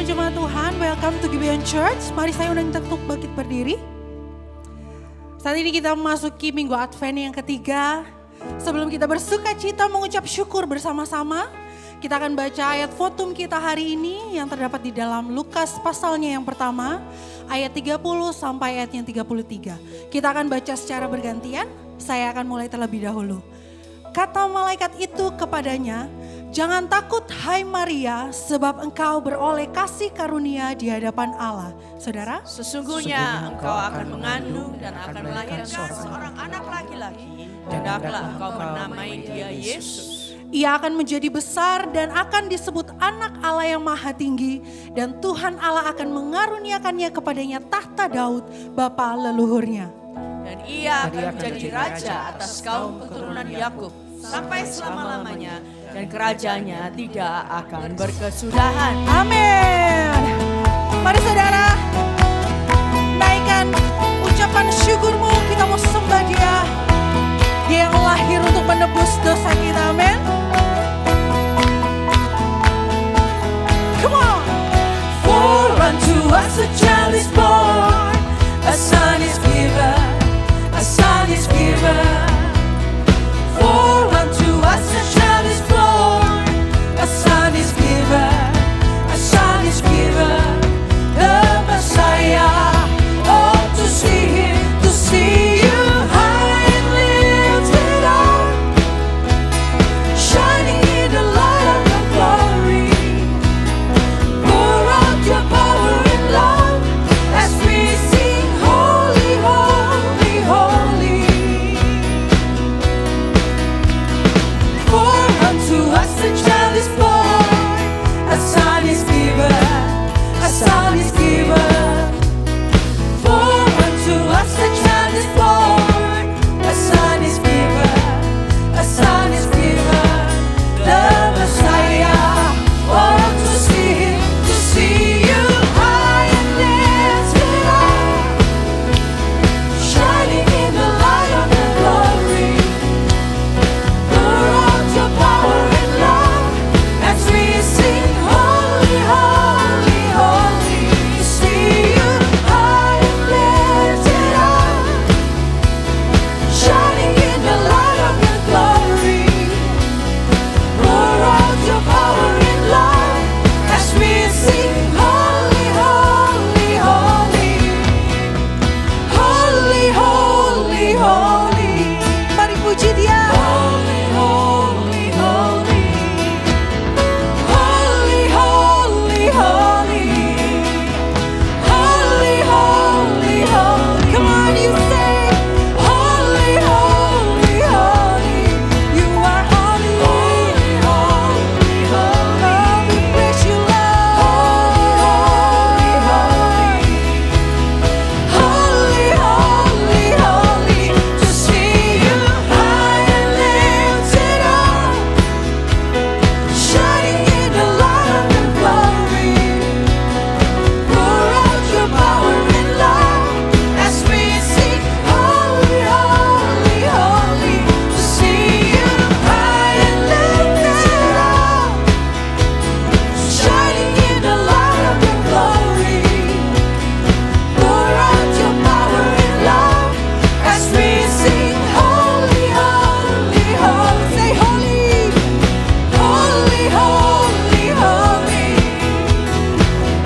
Shalom jemaat Tuhan, welcome to Gibeon Church. Mari saya undang kita untuk bangkit berdiri. Saat ini kita memasuki minggu Advent yang ketiga. Sebelum kita bersuka cita mengucap syukur bersama-sama, kita akan baca ayat fotum kita hari ini yang terdapat di dalam Lukas pasalnya yang pertama, ayat 30 sampai ayat yang 33. Kita akan baca secara bergantian, saya akan mulai terlebih dahulu. Kata malaikat itu kepadanya, "Jangan takut hai Maria, sebab engkau beroleh kasih karunia di hadapan Allah." Saudara, sesungguhnya engkau akan mengandung dan akan melahirkan seorang anak laki-laki, dan hendaklah engkau menamai dia Yesus. Ia akan menjadi besar dan akan disebut anak Allah yang maha tinggi, dan Tuhan Allah akan mengaruniakannya kepadanya tahta Daud, bapa leluhurnya. Dan ia akan menjadi raja atas kaum keturunan Yakub sampai selama-lamanya, dan kerajaannya tidak akan berkesudahan. Amin. Mari saudara, naikkan ucapan syukurmu, kita mau sembah dia. Dia yang lahir untuk menebus dosa kita, amin. Come on. For unto us a child is born, a son is given, a son is given. For unto us a child is born, a son is given, a son is given. The Messiah, oh to see him, to see you high and lifted up, shining in the light of your glory. Pour out your power and love as we sing holy, holy, holy. For unto us a child is born, a son is given, a son is given. For unto us a child is born, a son is given, a son is given. The Messiah, oh to see you high and lifted up, shining in the light of your glory. Pour out your power and love as we sing holy, holy, holy. To see you high and lifted up, shining in the light of your glory. Pour out your power and love as we sing holy, holy, holy. Holy, holy, holy. Mari puji dia. Holy, holy, holy. Holy, holy, holy. Holy, holy, holy. Come on, you say, Holy, holy, holy. you are holy. Holy, holy, holy. Oh, we praise you, Lord. Holy, holy, holy. Holy, holy, to see you high and lifted up, shining in the light of your glory. Pour out your power and love as we sing holy, holy, holy. To see you high and lifted up, shining in the light of your glory. Pour out your power and love as we sing holy, holy, holy. Say holy, holy, holy, holy.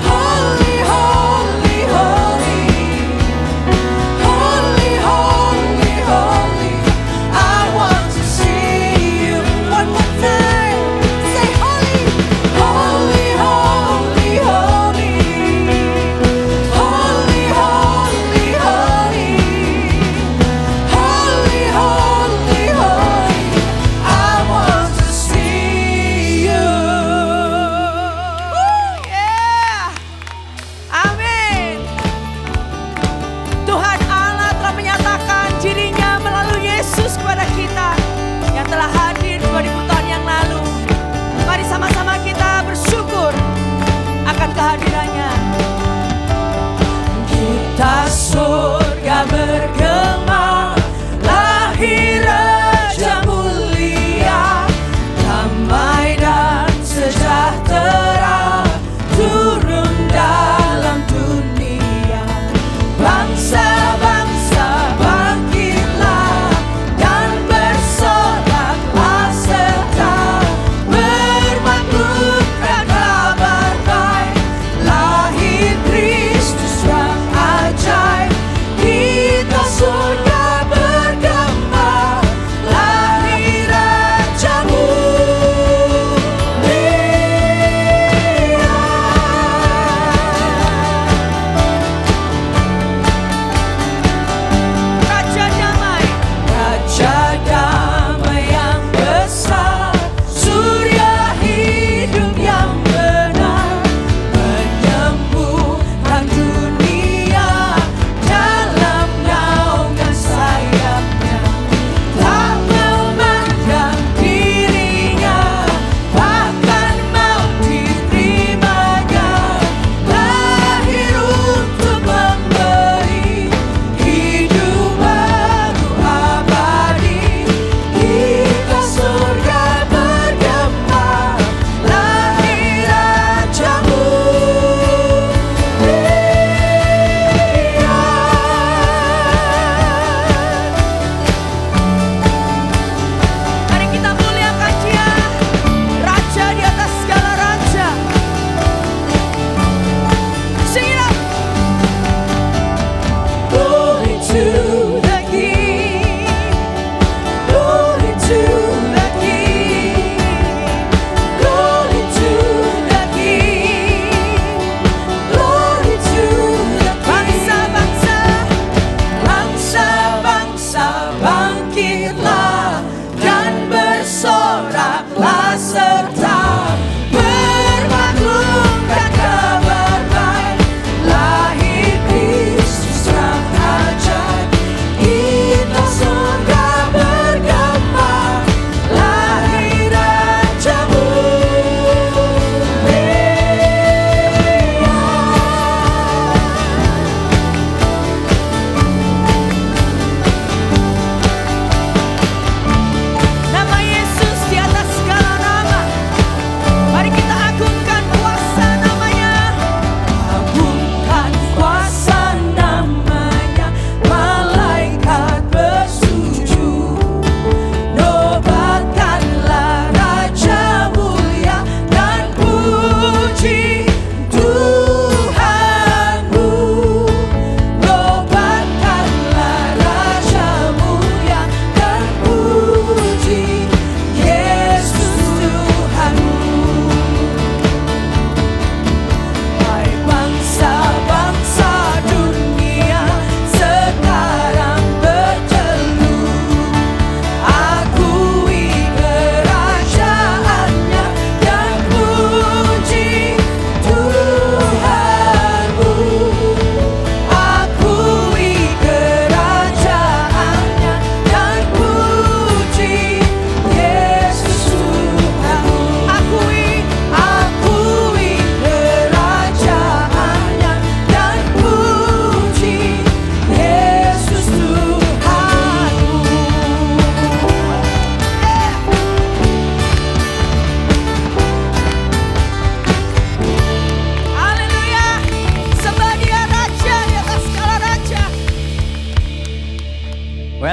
Holy, holy, holy. Holy, holy, holy. I want to see you One more time. Say holy. holy, holy, holy. Holy, holy, holy. Holy, holy, holy. I want to see you. Yeah. Amin. Tuhan Allah telah menyatakan dirinya melalui Yesus kepada kita yang telah hadir 2000 tahun yang lalu. Mari sama-sama kita bersyukur akan kehadirannya. Kita surga bergema, lahir Raja mulia, damai dan sejahtera turun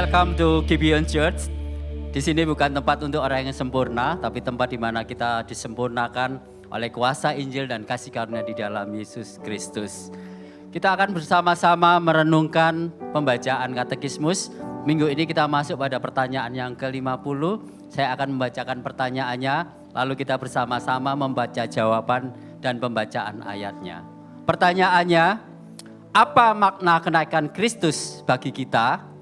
Welcome to Gibeon Church. Di sini bukan tempat untuk orang yang sempurna, tapi tempat di mana kita disempurnakan oleh kuasa Injil dan kasih karunia di dalam Yesus Kristus. Kita akan bersama-sama merenungkan pembacaan katekismus. Minggu ini kita masuk pada pertanyaan yang ke-50. Saya akan membacakan pertanyaannya, lalu kita bersama-sama membaca jawaban dan pembacaan ayatnya. Pertanyaannya, apa makna kenaikan Kristus bagi kita?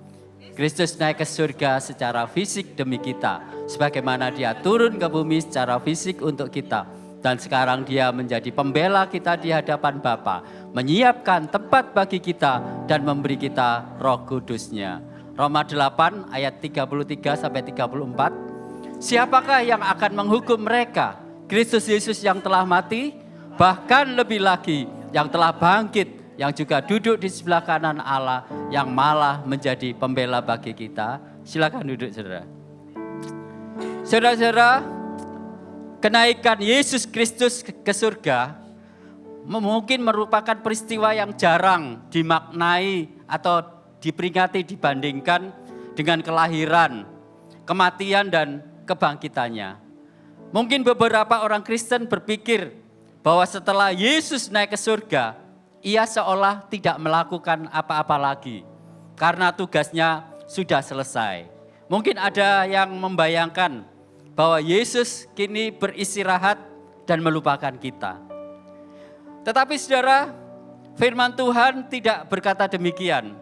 Kristus naik ke surga secara fisik demi kita, sebagaimana dia turun ke bumi secara fisik untuk kita. Dan sekarang dia menjadi pembela kita di hadapan Bapa, menyiapkan tempat bagi kita dan memberi kita Roh Kudus-Nya. Roma 8 ayat 33-34. Siapakah yang akan menghukum mereka? Kristus Yesus yang telah mati, bahkan lebih lagi yang telah bangkit, yang juga duduk di sebelah kanan Allah, yang malah menjadi pembela bagi kita. Silakan duduk, saudara. Saudara-saudara, kenaikan Yesus Kristus ke surga mungkin merupakan peristiwa yang jarang dimaknai atau diperingati dibandingkan dengan kelahiran, kematian, dan kebangkitannya. Mungkin beberapa orang Kristen berpikir bahwa setelah Yesus naik ke surga, ia seolah tidak melakukan apa-apa lagi karena tugasnya sudah selesai. Mungkin ada yang membayangkan bahwa Yesus kini beristirahat dan melupakan kita. Tetapi saudara, firman Tuhan tidak berkata demikian.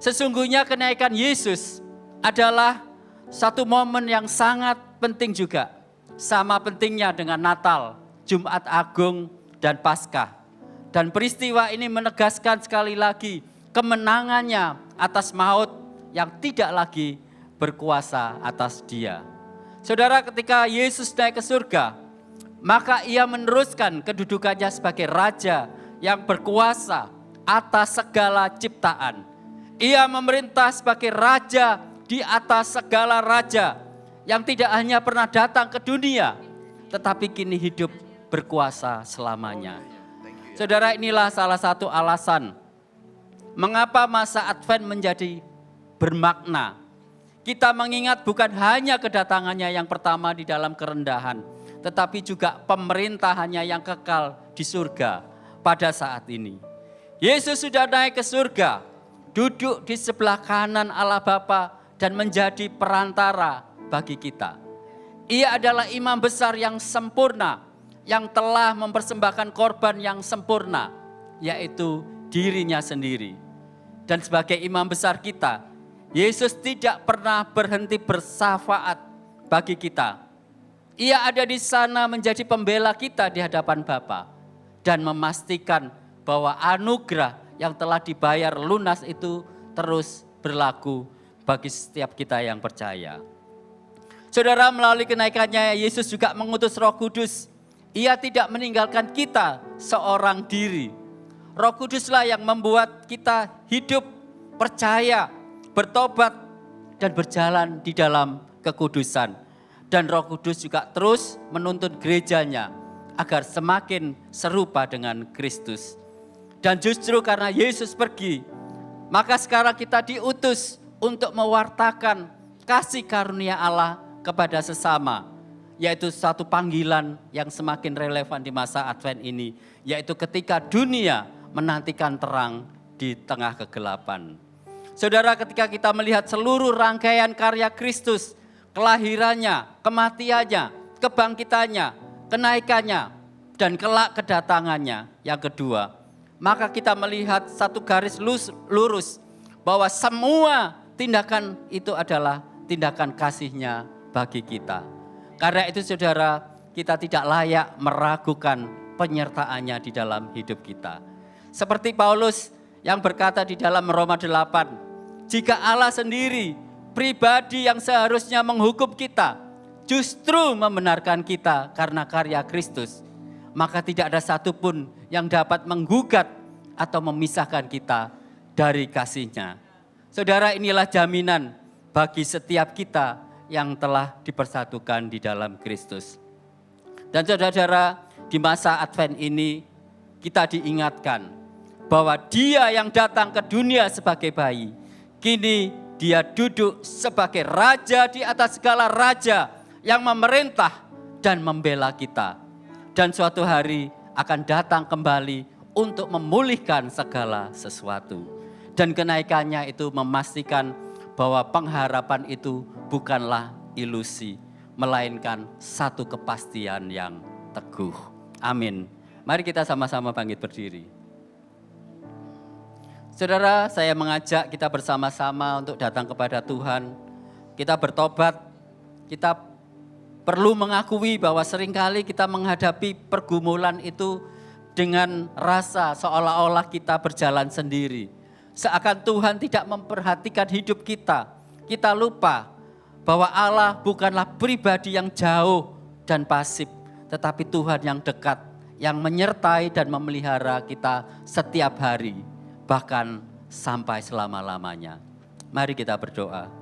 Sesungguhnya kenaikan Yesus adalah satu momen yang sangat penting juga. Sama pentingnya dengan Natal, Jumat Agung, dan Paskah. Dan peristiwa ini menegaskan sekali lagi kemenangannya atas maut yang tidak lagi berkuasa atas dia. Saudara, ketika Yesus naik ke surga, maka ia meneruskan kedudukannya sebagai raja yang berkuasa atas segala ciptaan. Ia memerintah sebagai raja di atas segala raja yang tidak hanya pernah datang ke dunia, tetapi kini hidup berkuasa selamanya. Saudara, inilah salah satu alasan mengapa masa Advent menjadi bermakna. Kita mengingat bukan hanya kedatangannya yang pertama di dalam kerendahan, tetapi juga pemerintahannya yang kekal di surga pada saat ini. Yesus sudah naik ke surga, duduk di sebelah kanan Allah Bapa dan menjadi perantara bagi kita. Ia adalah imam besar yang sempurna, yang telah mempersembahkan korban yang sempurna, yaitu dirinya sendiri. Dan sebagai imam besar kita, Yesus tidak pernah berhenti bersafaat bagi kita. Ia ada di sana menjadi pembela kita di hadapan Bapa dan memastikan bahwa anugerah yang telah dibayar lunas itu terus berlaku bagi setiap kita yang percaya. Saudara, melalui kenaikannya Yesus juga mengutus Roh Kudus. Ia tidak meninggalkan kita seorang diri. Roh Kuduslah yang membuat kita hidup, percaya, bertobat, dan berjalan di dalam kekudusan. Dan Roh Kudus juga terus menuntun gerejanya agar semakin serupa dengan Kristus. Dan justru karena Yesus pergi, maka sekarang kita diutus untuk mewartakan kasih karunia Allah kepada sesama. Yaitu satu panggilan yang semakin relevan di masa Advent ini. Yaitu ketika dunia menantikan terang di tengah kegelapan. Saudara, ketika kita melihat seluruh rangkaian karya Kristus, kelahirannya, kematiannya, kebangkitannya, kenaikannya, dan kelak kedatangannya yang kedua, maka kita melihat satu garis lurus bahwa semua tindakan itu adalah tindakan kasih-Nya bagi kita. Karena itu saudara, kita tidak layak meragukan penyertaan-Nya di dalam hidup kita. Seperti Paulus yang berkata di dalam Roma 8, jika Allah sendiri, pribadi yang seharusnya menghukum kita, justru membenarkan kita karena karya Kristus, maka tidak ada satupun yang dapat menggugat atau memisahkan kita dari kasih-Nya. Saudara, inilah jaminan bagi setiap kita yang telah dipersatukan di dalam Kristus. Dan saudara-saudara, di masa Advent ini kita diingatkan bahwa Dia yang datang ke dunia sebagai bayi, kini Dia duduk sebagai raja di atas segala raja yang memerintah dan membela kita. Dan suatu hari akan datang kembali untuk memulihkan segala sesuatu. Dan kenaikannya itu memastikan bahwa pengharapan itu bukanlah ilusi, melainkan satu kepastian yang teguh. Amin. Mari kita sama-sama bangkit berdiri. Saudara, saya mengajak kita bersama-sama untuk datang kepada Tuhan. Kita bertobat, kita perlu mengakui bahwa seringkali kita menghadapi pergumulan itu dengan rasa seolah-olah kita berjalan sendiri. Seakan Tuhan tidak memperhatikan hidup kita. Kita lupa bahwa Allah bukanlah pribadi yang jauh dan pasif, tetapi Tuhan yang dekat, yang menyertai dan memelihara kita setiap hari, bahkan sampai selama-lamanya. Mari kita berdoa.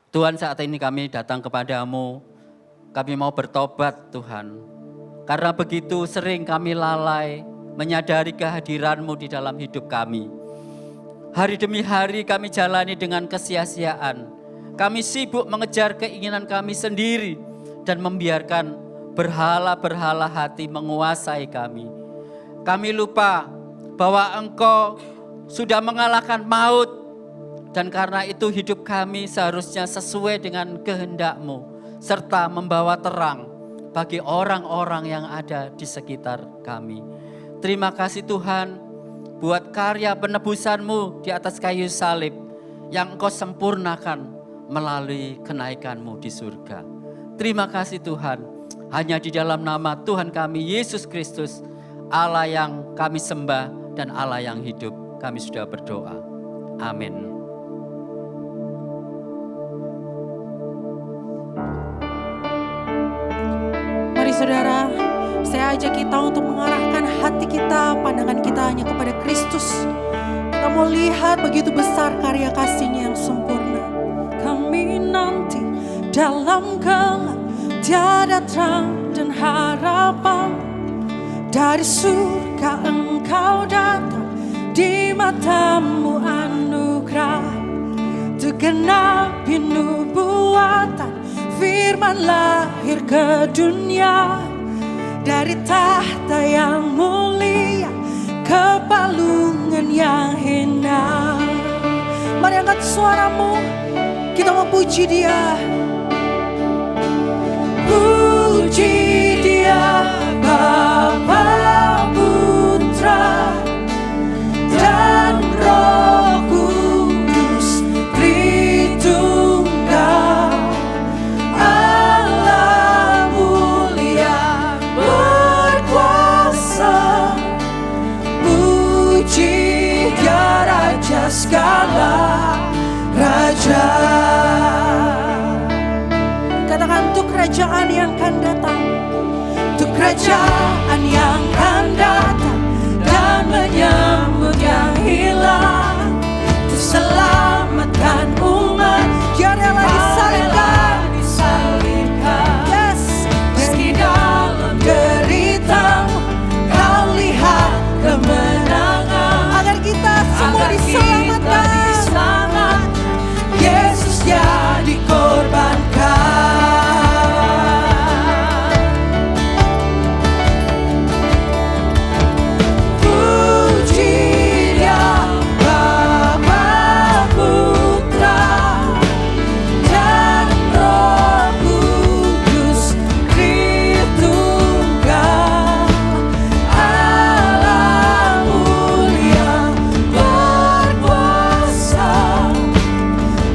Tuhan, saat ini kami datang kepadamu, kami mau bertobat Tuhan. Karena begitu sering kami lalai menyadari kehadiran-Mu di dalam hidup kami. Hari demi hari kami jalani dengan kesia-siaan. Kami sibuk mengejar keinginan kami sendiri dan membiarkan berhala-berhala hati menguasai kami. Kami lupa bahwa Engkau sudah mengalahkan maut. Dan karena itu hidup kami seharusnya sesuai dengan kehendak-Mu, serta membawa terang bagi orang-orang yang ada di sekitar kami. Terima kasih Tuhan buat karya penebusan-Mu di atas kayu salib yang Engkau sempurnakan melalui kenaikan-Mu di surga. Terima kasih Tuhan, hanya di dalam nama Tuhan kami Yesus Kristus, Allah yang kami sembah dan Allah yang hidup, kami sudah berdoa. Amin. Saudara, saya ajak kita untuk mengarahkan hati kita, pandangan kita hanya kepada Kristus. Kita mau lihat begitu besar karya kasih-Nya yang sempurna. Kami nanti dalam gelap, tiada terang dan harapan. Dari surga Engkau datang, di mata-Mu anugerah. Tergenapi nubuatan, firman lahir ke dunia. Dari tahta yang mulia ke palungan yang hina. Mari angkat suaramu, kita mau puji Dia. Puji Dia Bapa, Putra dan Roh Kudus, Tritunggal. Segala raja. Katakan untuk kerajaan yang akan datang, untuk kerajaan yang akan datang dan menyambut yang hilang, untuk selamatkan umat yang rela disalibkan. Yes, meski dalam derita Kau lihat kemenangan, agar kita semua diselamatkan. Yesus ya dikorbankan. Puji Dia Bapa, Putra dan Roh Kudus, Tritunggal. Allah mulia berkuasa.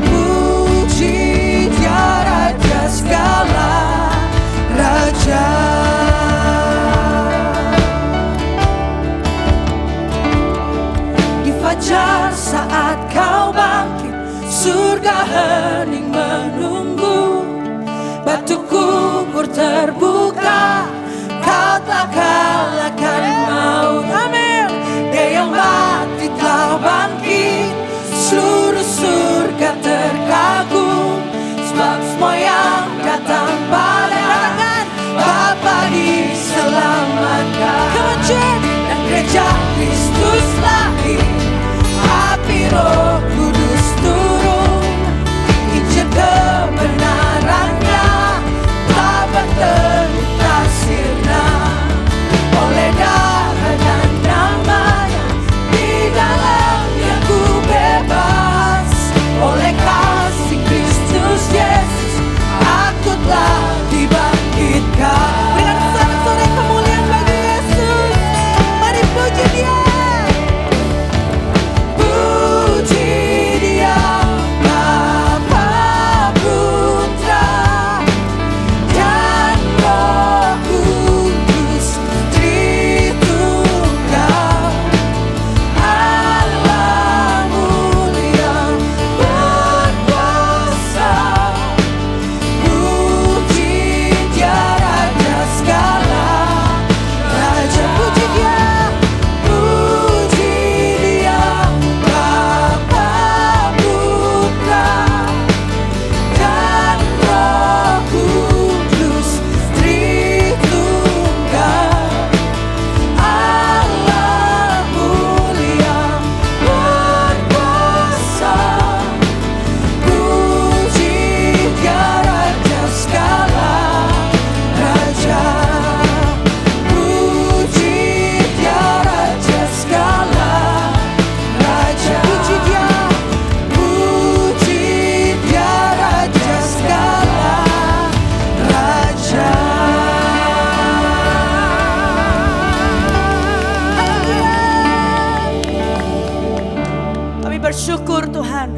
Puji Dia Raja segala raja. Di fajar saat Kau bangkit, surga hening menunggu. Batu kubur terbuka, Kau telah kalahkan maut. Amin. Dia yang mati telah bangkit.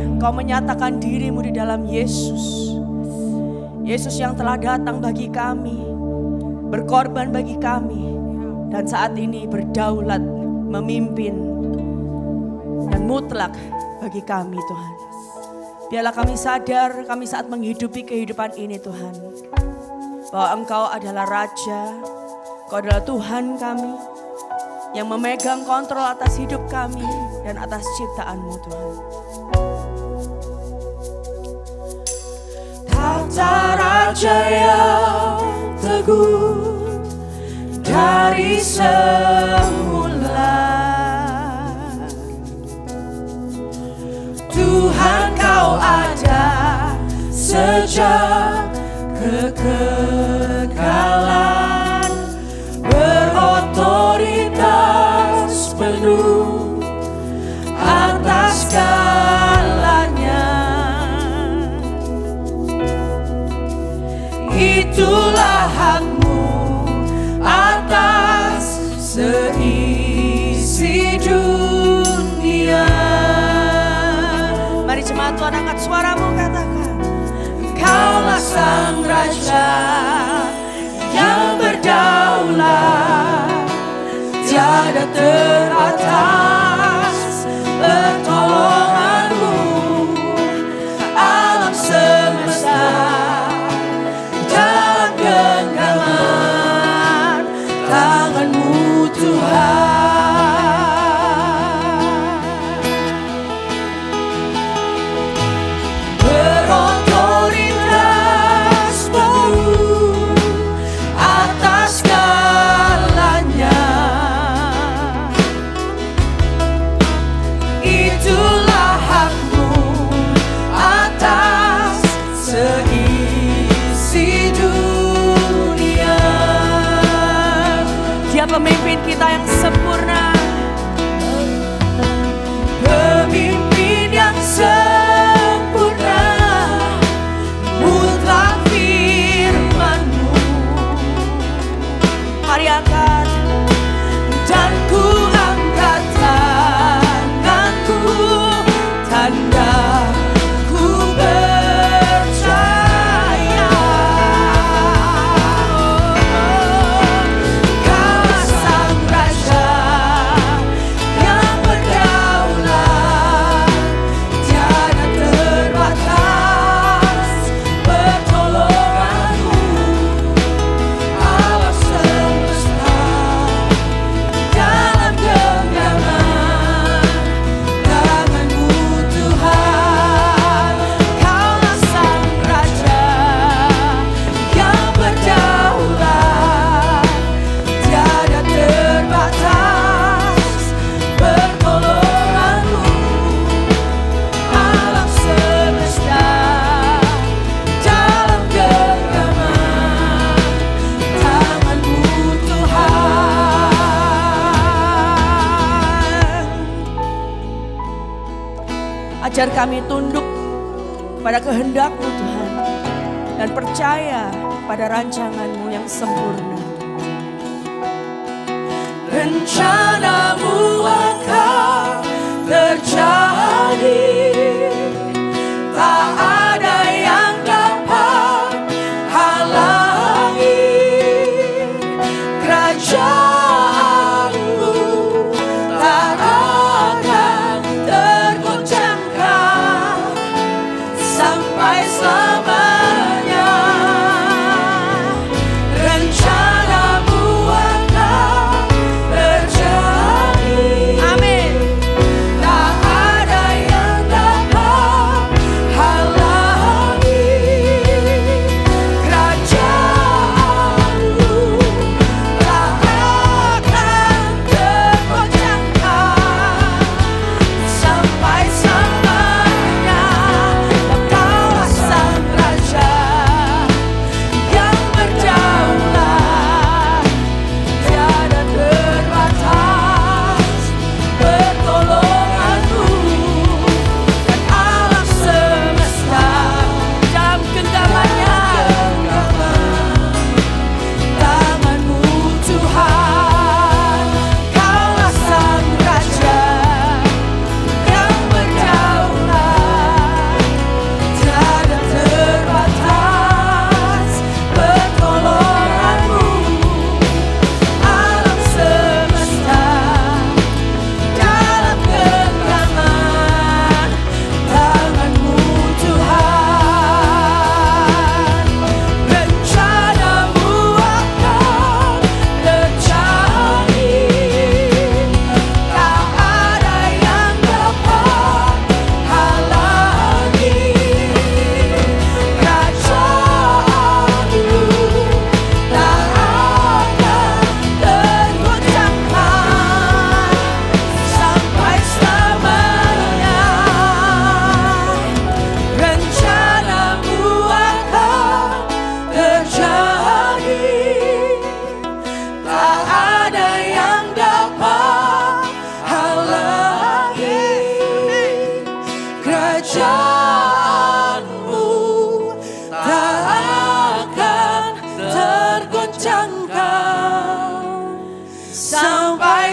Engkau menyatakan dirimu di dalam Yesus. Yesus yang telah datang bagi kami, berkorban bagi kami, dan saat ini berdaulat, memimpin, dan mutlak bagi kami Tuhan. Biarlah kami sadar kami saat menghidupi kehidupan ini Tuhan, bahwa Engkau adalah Raja, Engkau adalah Tuhan kami, yang memegang kontrol atas hidup kami dan atas ciptaan-Mu Tuhan. Tata Raja yang teguh dari semula, Tuhan Kau ada sejak kekekalan, berotoritas penuh atas segalanya. Itulah hak-Mu atas seisi dunia. Mari jemaat Tuhan, angkat suaramu, katakan, Kaulah Sang Raja yang berdaulat, tiada teratas pertolongan-Mu. Alam semesta dalam genggaman tangan-Mu Tuhan. Berotoritas penuh atas segalanya. Itulah hak-Mu atas seisi dunia. Dia pemimpin kita yang sempurna, pemimpin yang sempurna, mutlak firman-Mu. Mari angkat, dan ku angkat tanganku, tanda ku percaya. Kaulah Sang Raja yang berdaulat, tiada terbatas pertolongan-Mu. Alam semesta dalam genggaman tangan-Mu Tuhan. Kaulah Sang Raja yang berdaulat, tiada terbatas pertolongan-Mu. Alam semesta dalam genggaman tangan-Mu Tuhan. Ajar kami tunduk pada kehendak-Mu Tuhan, dan percaya pada rancangan-Mu yang sempurna. Rencana-Mu akan terjadi, tak ada yang dapat halangi. Kerajaan-Mu tak akan tergoncangkan sampai selamanya. Rencana-Mu akan terjadi.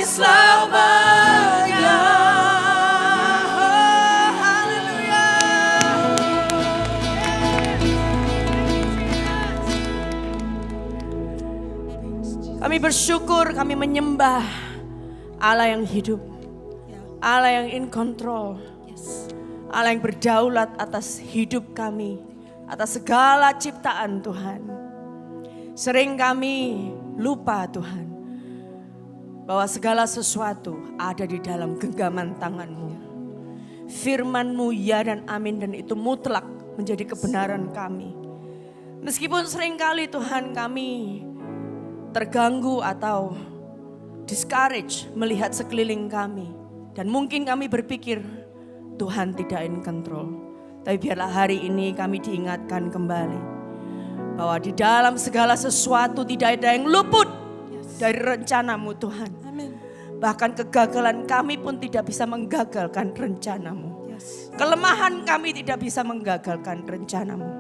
selamanya. Haleluya. Kami bersyukur, kami menyembah Allah yang hidup, Allah yang in control, Allah yang berdaulat atas hidup kami, atas segala ciptaan Tuhan. Sering kami lupa Tuhan, bahwa segala sesuatu ada di dalam genggaman tangan-Mu. Firman-Mu ya dan amin, dan itu mutlak menjadi kebenaran kami. Meskipun seringkali Tuhan kami terganggu atau discourage melihat sekeliling kami. Dan mungkin kami berpikir Tuhan tidak in control. Tapi biarlah hari ini kami diingatkan kembali bahwa di dalam segala sesuatu tidak ada yang luput dari rencana-Mu Tuhan. Amin. Bahkan kegagalan kami pun tidak bisa menggagalkan rencana-Mu. Kelemahan kami tidak bisa menggagalkan rencana-Mu.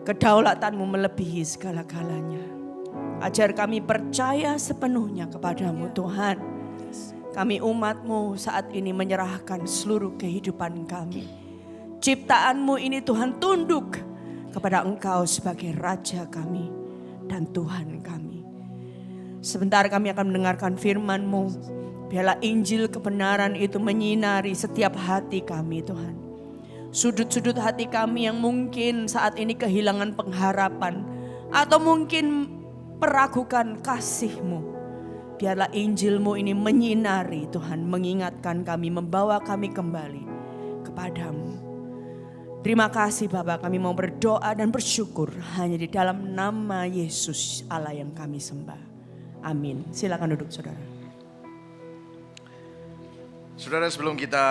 Kedaulatan-Mu melebihi segala-galanya. Ajar kami percaya sepenuhnya kepada-Mu Tuhan. Kami umat-Mu saat ini menyerahkan seluruh kehidupan kami. Ciptaan-Mu ini Tuhan tunduk kepada Engkau sebagai Raja kami dan Tuhan kami. Sebentar kami akan mendengarkan firman-Mu. Biarlah Injil kebenaran itu menyinari setiap hati kami Tuhan. Sudut-sudut hati kami yang mungkin saat ini kehilangan pengharapan atau mungkin meragukan kasih-Mu. Biarlah Injil-Mu ini menyinari Tuhan, mengingatkan kami, membawa kami kembali kepada-Mu. Terima kasih Bapak, kami mau berdoa dan bersyukur hanya di dalam nama Yesus Allah yang kami sembah. Amin. Silakan duduk saudara. Saudara, sebelum kita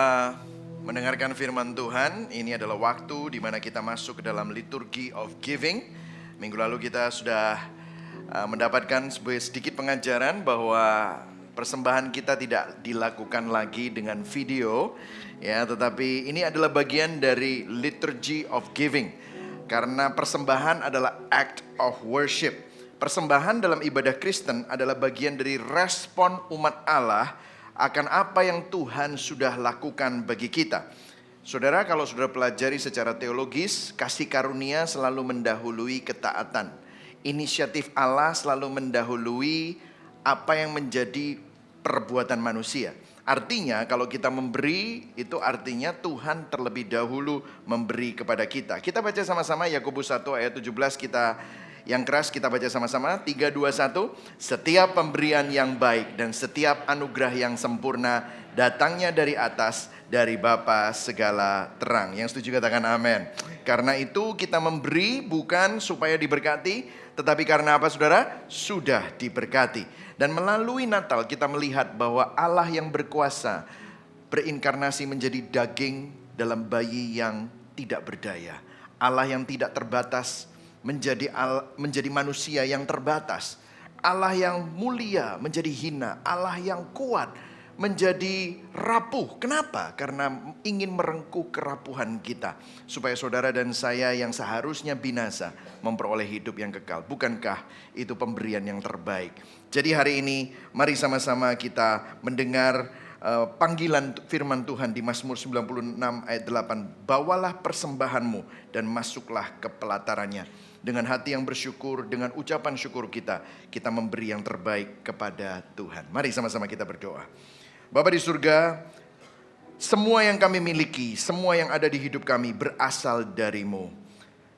mendengarkan firman Tuhan, ini adalah waktu di mana kita masuk ke dalam liturgi of giving. Minggu lalu kita sudah mendapatkan sedikit pengajaran bahwa persembahan kita tidak dilakukan lagi dengan video, ya, tetapi ini adalah bagian dari liturgy of giving. Karena persembahan adalah act of worship. Persembahan dalam ibadah Kristen adalah bagian dari respon umat Allah akan apa yang Tuhan sudah lakukan bagi kita. Saudara, kalau saudara pelajari secara teologis, kasih karunia selalu mendahului ketaatan. Inisiatif Allah selalu mendahului apa yang menjadi perbuatan manusia. Artinya kalau kita memberi, itu artinya Tuhan terlebih dahulu memberi kepada kita. Kita baca sama-sama Yakobus 1 ayat 17, kita yang keras kita baca sama-sama. 3, 2, 1. Setiap pemberian yang baik dan setiap anugerah yang sempurna datangnya dari atas, dari Bapa segala terang. Yang setuju katakan amin. Karena itu kita memberi bukan supaya diberkati, tetapi karena apa saudara? Sudah diberkati. Dan melalui Natal kita melihat bahwa Allah yang berkuasa berinkarnasi menjadi daging dalam bayi yang tidak berdaya. Allah yang tidak terbatas menjadi manusia yang terbatas. Allah yang mulia menjadi hina. Allah yang kuat menjadi rapuh. Kenapa? Karena ingin merengkuh kerapuhan kita. Supaya saudara dan saya yang seharusnya binasa memperoleh hidup yang kekal. Bukankah itu pemberian yang terbaik? Jadi hari ini mari sama-sama kita mendengar panggilan firman Tuhan di Mazmur 96 ayat 8. Bawalah persembahanmu dan masuklah ke pelatarannya. Dengan hati yang bersyukur, dengan ucapan syukur kita memberi yang terbaik kepada Tuhan. Mari sama-sama kita berdoa. Bapa di surga, semua yang kami miliki, semua yang ada di hidup kami berasal dari-Mu.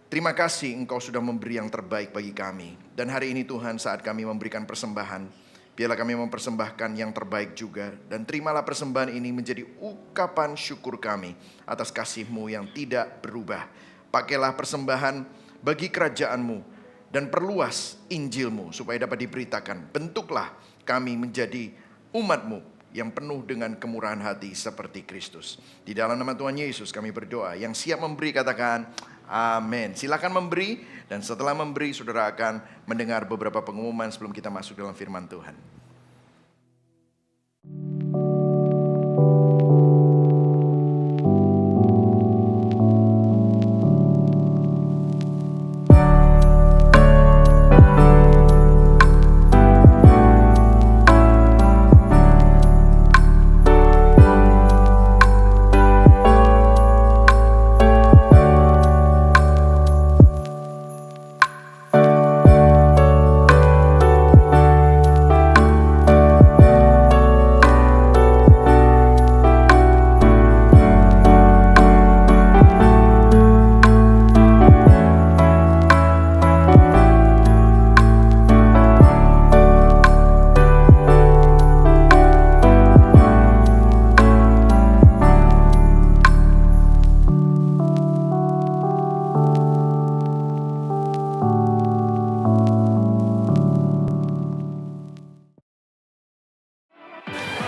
Terima kasih Engkau sudah memberi yang terbaik bagi kami. Dan hari ini Tuhan, saat kami memberikan persembahan, biarlah kami mempersembahkan yang terbaik juga. Dan terimalah persembahan ini menjadi ungkapan syukur kami atas kasih-Mu yang tidak berubah. Pakailah persembahan bagi kerajaan-Mu dan perluas Injil-Mu supaya dapat diberitakan. Bentuklah kami menjadi umat-Mu yang penuh dengan kemurahan hati seperti Kristus. Di dalam nama Tuhan Yesus kami berdoa. Yang siap memberi katakan amin. Silakan memberi, dan setelah memberi saudara akan mendengar beberapa pengumuman sebelum kita masuk dalam firman Tuhan.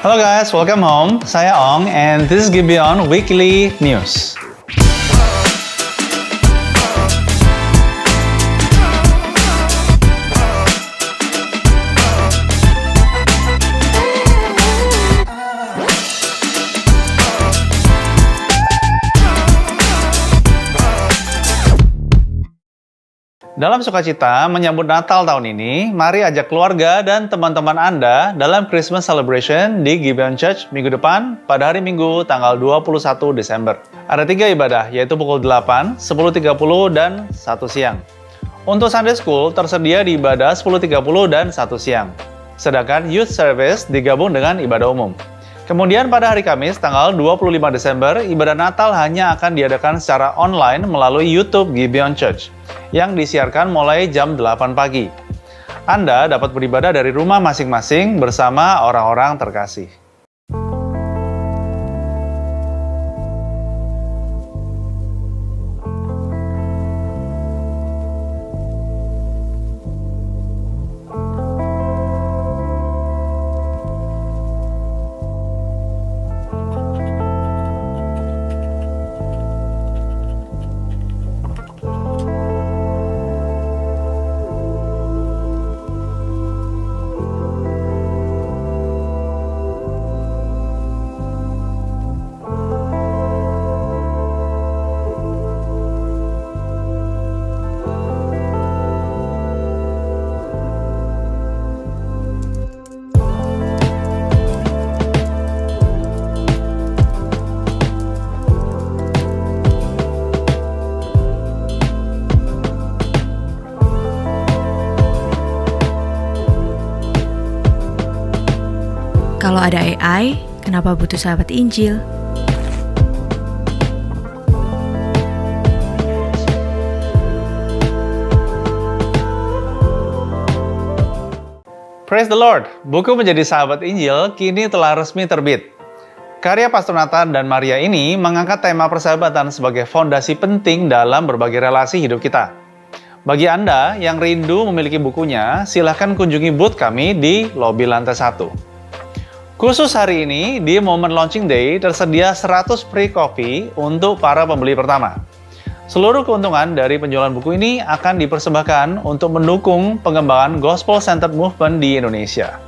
Hello guys, welcome home. Saya Ong and this is Gibeon Weekly News. Dalam sukacita menyambut Natal tahun ini, mari ajak keluarga dan teman-teman Anda dalam Christmas Celebration di Gibeon Church minggu depan pada hari Minggu tanggal 21 Desember. Ada 3 ibadah, yaitu pukul 8, 10.30, dan 1 siang. Untuk Sunday School tersedia di ibadah 10.30 dan 1 siang. Sedangkan Youth Service digabung dengan ibadah umum. Kemudian pada hari Kamis tanggal 25 Desember, ibadah Natal hanya akan diadakan secara online melalui YouTube Gibeon Church yang disiarkan mulai jam 8 pagi. Anda dapat beribadah dari rumah masing-masing bersama orang-orang terkasih. Kalau ada AI, kenapa butuh sahabat Injil? Praise the Lord! Buku Menjadi Sahabat Injil kini telah resmi terbit. Karya Pastor Nathan dan Maria ini mengangkat tema persahabatan sebagai fondasi penting dalam berbagai relasi hidup kita. Bagi Anda yang rindu memiliki bukunya, silahkan kunjungi booth kami di lobi lantai 1. Khusus hari ini, di momen launching day, tersedia 100 free coffee untuk para pembeli pertama. Seluruh keuntungan dari penjualan buku ini akan dipersembahkan untuk mendukung pengembangan gospel-centered movement di Indonesia.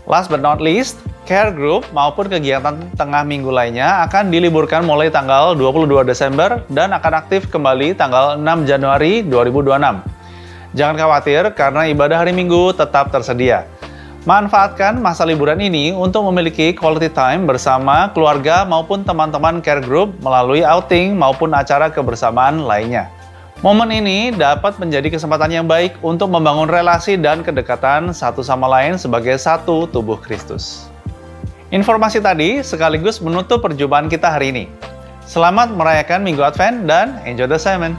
Last but not least, care group maupun kegiatan tengah minggu lainnya akan diliburkan mulai tanggal 22 Desember dan akan aktif kembali tanggal 6 Januari 2026. Jangan khawatir karena ibadah hari Minggu tetap tersedia. Manfaatkan masa liburan ini untuk memiliki quality time bersama keluarga maupun teman-teman care group melalui outing maupun acara kebersamaan lainnya. Momen ini dapat menjadi kesempatan yang baik untuk membangun relasi dan kedekatan satu sama lain sebagai satu tubuh Kristus. Informasi tadi sekaligus menutup perjumpaan kita hari ini. Selamat merayakan Minggu Advent dan enjoy the sermon.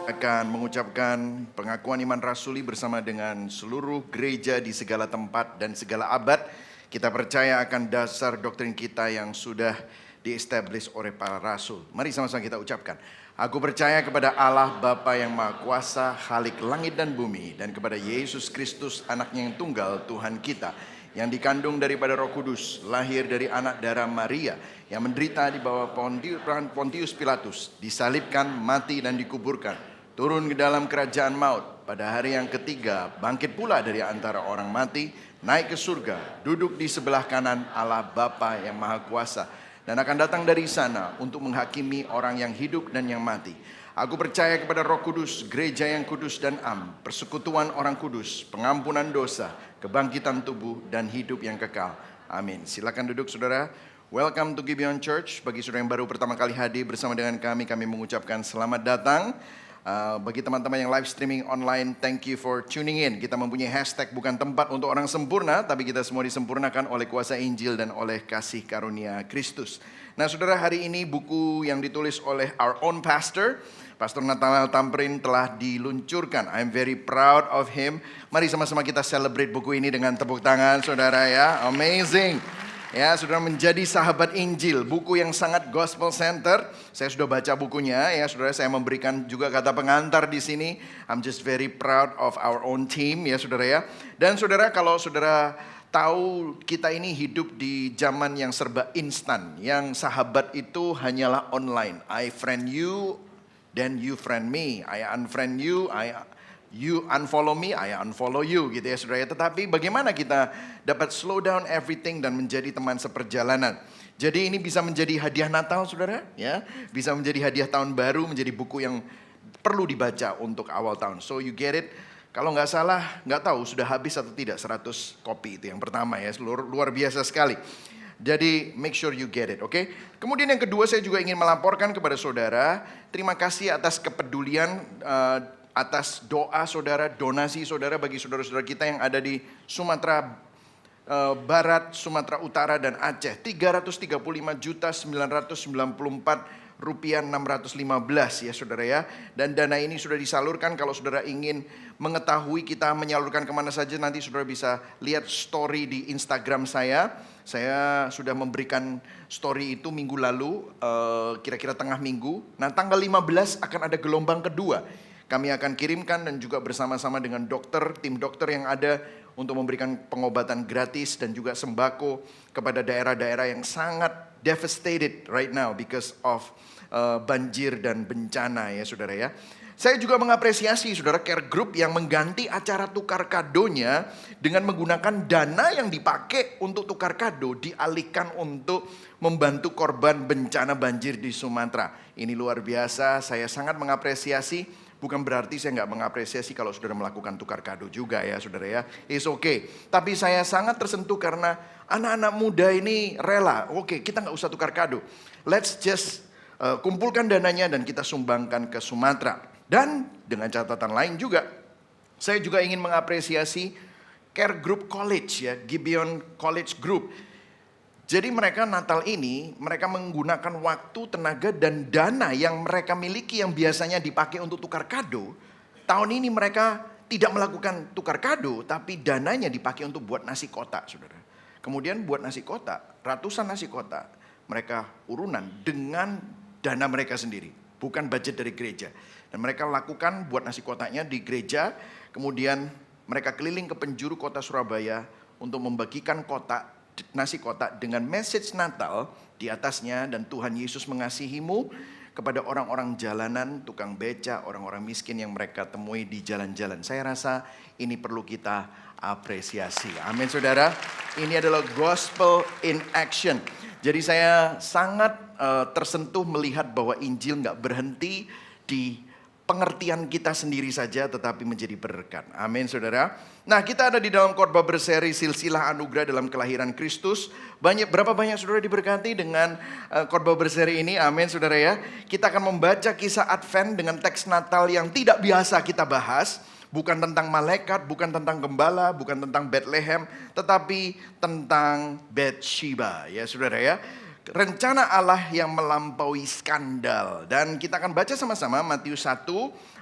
Akan mengucapkan pengakuan iman rasuli bersama dengan seluruh gereja di segala tempat dan segala abad. Kita percaya akan dasar doktrin kita yang sudah di-establish oleh para rasul. Mari sama-sama kita ucapkan. Aku percaya kepada Allah Bapa yang Maha Kuasa, Khalik langit dan bumi, dan kepada Yesus Kristus, anaknya yang tunggal, Tuhan kita, yang dikandung daripada Roh Kudus, lahir dari anak darah Maria, yang menderita di bawah Pontius Pilatus, disalibkan, mati dan dikuburkan, turun ke dalam kerajaan maut, pada hari yang ketiga bangkit pula dari antara orang mati, naik ke surga, duduk di sebelah kanan Allah Bapa yang Maha Kuasa, dan akan datang dari sana untuk menghakimi orang yang hidup dan yang mati. Aku percaya kepada Roh Kudus, gereja yang kudus dan am, persekutuan orang kudus, pengampunan dosa, kebangkitan tubuh dan hidup yang kekal. Amin. Silakan duduk saudara. Welcome to Gibeon Church. Bagi saudara yang baru pertama kali hadir bersama dengan kami mengucapkan selamat datang. Bagi teman-teman yang live streaming online, thank you for tuning in. Kita mempunyai hashtag bukan tempat untuk orang sempurna, tapi kita semua disempurnakan oleh kuasa Injil dan oleh kasih karunia Kristus. Nah saudara, hari ini buku yang ditulis oleh our own pastor, Pastor Nathanael Tamrin, telah diluncurkan. I'm very proud of him. Mari sama-sama kita celebrate buku ini dengan tepuk tangan saudara ya. Amazing. Ya, saudara, menjadi sahabat Injil, buku yang sangat gospel center. Saya sudah baca bukunya ya, saudara. Saya memberikan juga kata pengantar di sini. I'm just very proud of our own team ya, saudara ya. Dan saudara, kalau saudara tahu kita ini hidup di zaman yang serba instan, yang sahabat itu hanyalah online. I friend you, then you friend me. I unfriend you, you unfollow me, I unfollow you gitu ya saudara. Tetapi bagaimana kita dapat slow down everything dan menjadi teman seperjalanan. Jadi ini bisa menjadi hadiah Natal saudara ya. Bisa menjadi hadiah tahun baru, menjadi buku yang perlu dibaca untuk awal tahun. So you get it. Kalau nggak salah, nggak tahu sudah habis atau tidak 100 kopi itu yang pertama ya. Luar biasa sekali. Jadi make sure you get it, oke? Kemudian yang kedua saya juga ingin melaporkan kepada saudara. Terima kasih atas kepedulian, atas doa saudara, donasi saudara bagi saudara-saudara kita yang ada di Sumatera Barat, Sumatera Utara dan Aceh. 335.994 rupiah 615 ya saudara ya. Dan dana ini sudah disalurkan. Kalau saudara ingin mengetahui kita menyalurkan kemana saja, nanti saudara bisa lihat story di Instagram saya. Saya sudah memberikan story itu minggu lalu, kira-kira tengah minggu. Nah tanggal 15 akan ada gelombang kedua. Kami akan kirimkan dan juga bersama-sama dengan dokter, tim dokter yang ada untuk memberikan pengobatan gratis dan juga sembako kepada daerah-daerah yang sangat devastated right now because of banjir dan bencana ya saudara ya. Saya juga mengapresiasi saudara care group yang mengganti acara tukar kadonya dengan menggunakan dana yang dipakai untuk tukar kado dialihkan untuk membantu korban bencana banjir di Sumatera. Ini luar biasa, saya sangat mengapresiasi. Bukan berarti saya nggak mengapresiasi kalau saudara melakukan tukar kado juga ya saudara ya. It's okay. Tapi saya sangat tersentuh karena anak-anak muda ini rela. Oke, kita nggak usah tukar kado. Let's just kumpulkan dananya dan kita sumbangkan ke Sumatera. Dan dengan catatan lain juga, saya juga ingin mengapresiasi Care Group College ya, Gibeon College Group. Jadi mereka Natal ini, mereka menggunakan waktu, tenaga, dan dana yang mereka miliki yang biasanya dipakai untuk tukar kado. Tahun ini mereka tidak melakukan tukar kado, tapi dananya dipakai untuk buat nasi kotak, saudara. Kemudian buat nasi kotak, ratusan nasi kotak, mereka urunan dengan dana mereka sendiri, bukan budget dari gereja. Dan mereka lakukan buat nasi kotaknya di gereja, kemudian mereka keliling ke penjuru kota Surabaya untuk membagikan kotak, nasi kotak dengan message Natal di atasnya, dan Tuhan Yesus mengasihimu kepada orang-orang jalanan, tukang beca, orang-orang miskin yang mereka temui di jalan-jalan. Saya rasa ini perlu kita apresiasi. Amin saudara. Ini adalah gospel in action. Jadi saya sangat tersentuh melihat bahwa Injil gak berhenti di pengertian kita sendiri saja, tetapi menjadi berkat. Amin saudara. Nah kita ada di dalam khotbah berseri silsilah anugerah dalam kelahiran Kristus. Berapa banyak saudara diberkati dengan khotbah berseri ini? Amin saudara ya. Kita akan membaca kisah Advent dengan teks Natal yang tidak biasa kita bahas. Bukan tentang malaikat, bukan tentang gembala, bukan tentang Bethlehem, tetapi tentang Bathsheba ya saudara ya. Rencana Allah yang melampaui skandal. Dan kita akan baca sama-sama Matius 1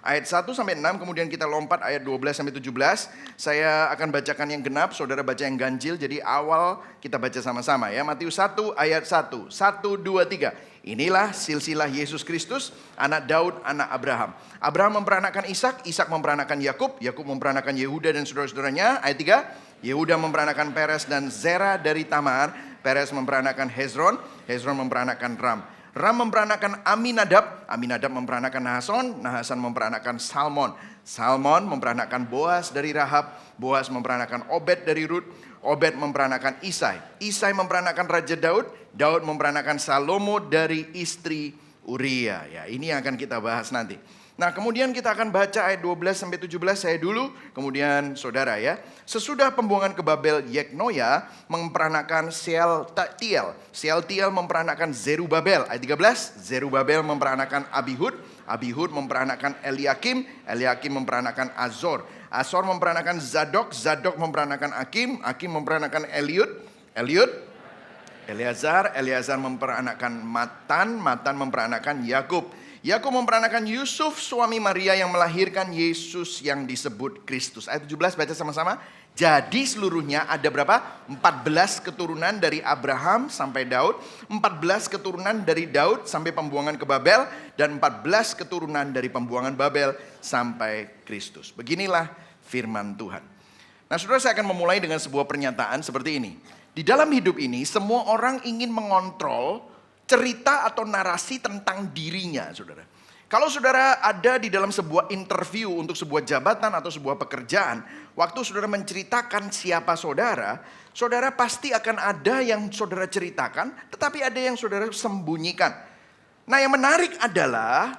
ayat 1 sampai 6, kemudian kita lompat ayat 12 sampai 17. Saya akan bacakan yang genap, saudara baca yang ganjil. Jadi awal kita baca sama-sama ya. Matius 1 ayat 1. 1 2 3. Inilah silsilah Yesus Kristus, anak Daud, anak Abraham. Abraham memperanakan Ishak, Ishak memperanakan Yakub, Yakub memperanakan Yehuda dan saudara-saudaranya. Ayat 3. Yehuda memperanakan Peres dan Zera dari Tamar. Peres memperanakan Hezron, Hezron memperanakan Ram. Ram memperanakan Aminadab, Aminadab memperanakan Nahason, Nahason memperanakan Salmon. Salmon memperanakan Boas dari Rahab, Boas memperanakan Obed dari Rut, Obed memperanakan Isai. Isai memperanakan Raja Daud, Daud memperanakan Salomo dari istri Uria. Ya, ini yang akan kita bahas nanti. Nah kemudian kita akan baca ayat 12 sampai 17, saya dulu, kemudian saudara ya. Sesudah pembuangan ke Babel, Yeknoya memperanakan Sealtiel. Sealtiel memperanakan Zerubabel. Ayat 13, Zerubabel memperanakan Abihud. Abihud memperanakan Eliakim. Eliakim memperanakan Azor. Azor memperanakan Zadok. Zadok memperanakan Akim. Akim memperanakan Eliud. Eliud Eleazar. Eleazar memperanakan Matan. Matan memperanakan Yakub. Yakub memperanakan Yusuf suami Maria yang melahirkan Yesus yang disebut Kristus. Ayat 17 baca sama-sama. Jadi seluruhnya ada berapa? 14 keturunan dari Abraham sampai Daud, 14 keturunan dari Daud sampai pembuangan ke Babel, dan 14 keturunan dari pembuangan Babel sampai Kristus. Beginilah firman Tuhan. Nah, saudara, saya akan memulai dengan sebuah pernyataan seperti ini. Di dalam hidup ini semua orang ingin mengontrol cerita atau narasi tentang dirinya, saudara. Kalau saudara ada di dalam sebuah interview untuk sebuah jabatan atau sebuah pekerjaan, waktu saudara menceritakan siapa saudara, saudara pasti akan ada yang saudara ceritakan, tetapi ada yang saudara sembunyikan. Nah, yang menarik adalah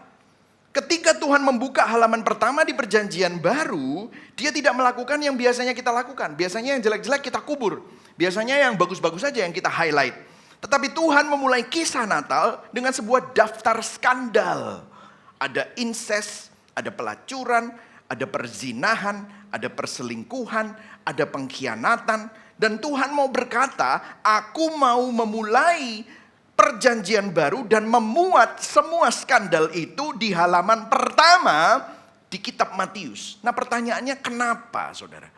ketika Tuhan membuka halaman pertama di perjanjian baru, dia tidak melakukan yang biasanya kita lakukan. Biasanya yang jelek-jelek kita kubur. Biasanya yang bagus-bagus saja yang kita highlight. Tetapi Tuhan memulai kisah Natal dengan sebuah daftar skandal. Ada incest, ada pelacuran, ada perzinahan, ada perselingkuhan, ada pengkhianatan. Dan Tuhan mau berkata, aku mau memulai perjanjian baru dan memuat semua skandal itu di halaman pertama di kitab Matius. Nah, pertanyaannya kenapa, saudara?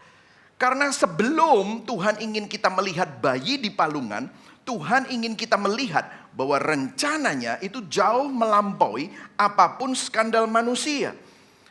Karena sebelum Tuhan ingin kita melihat bayi di palungan, Tuhan ingin kita melihat bahwa rencananya itu jauh melampaui apapun skandal manusia.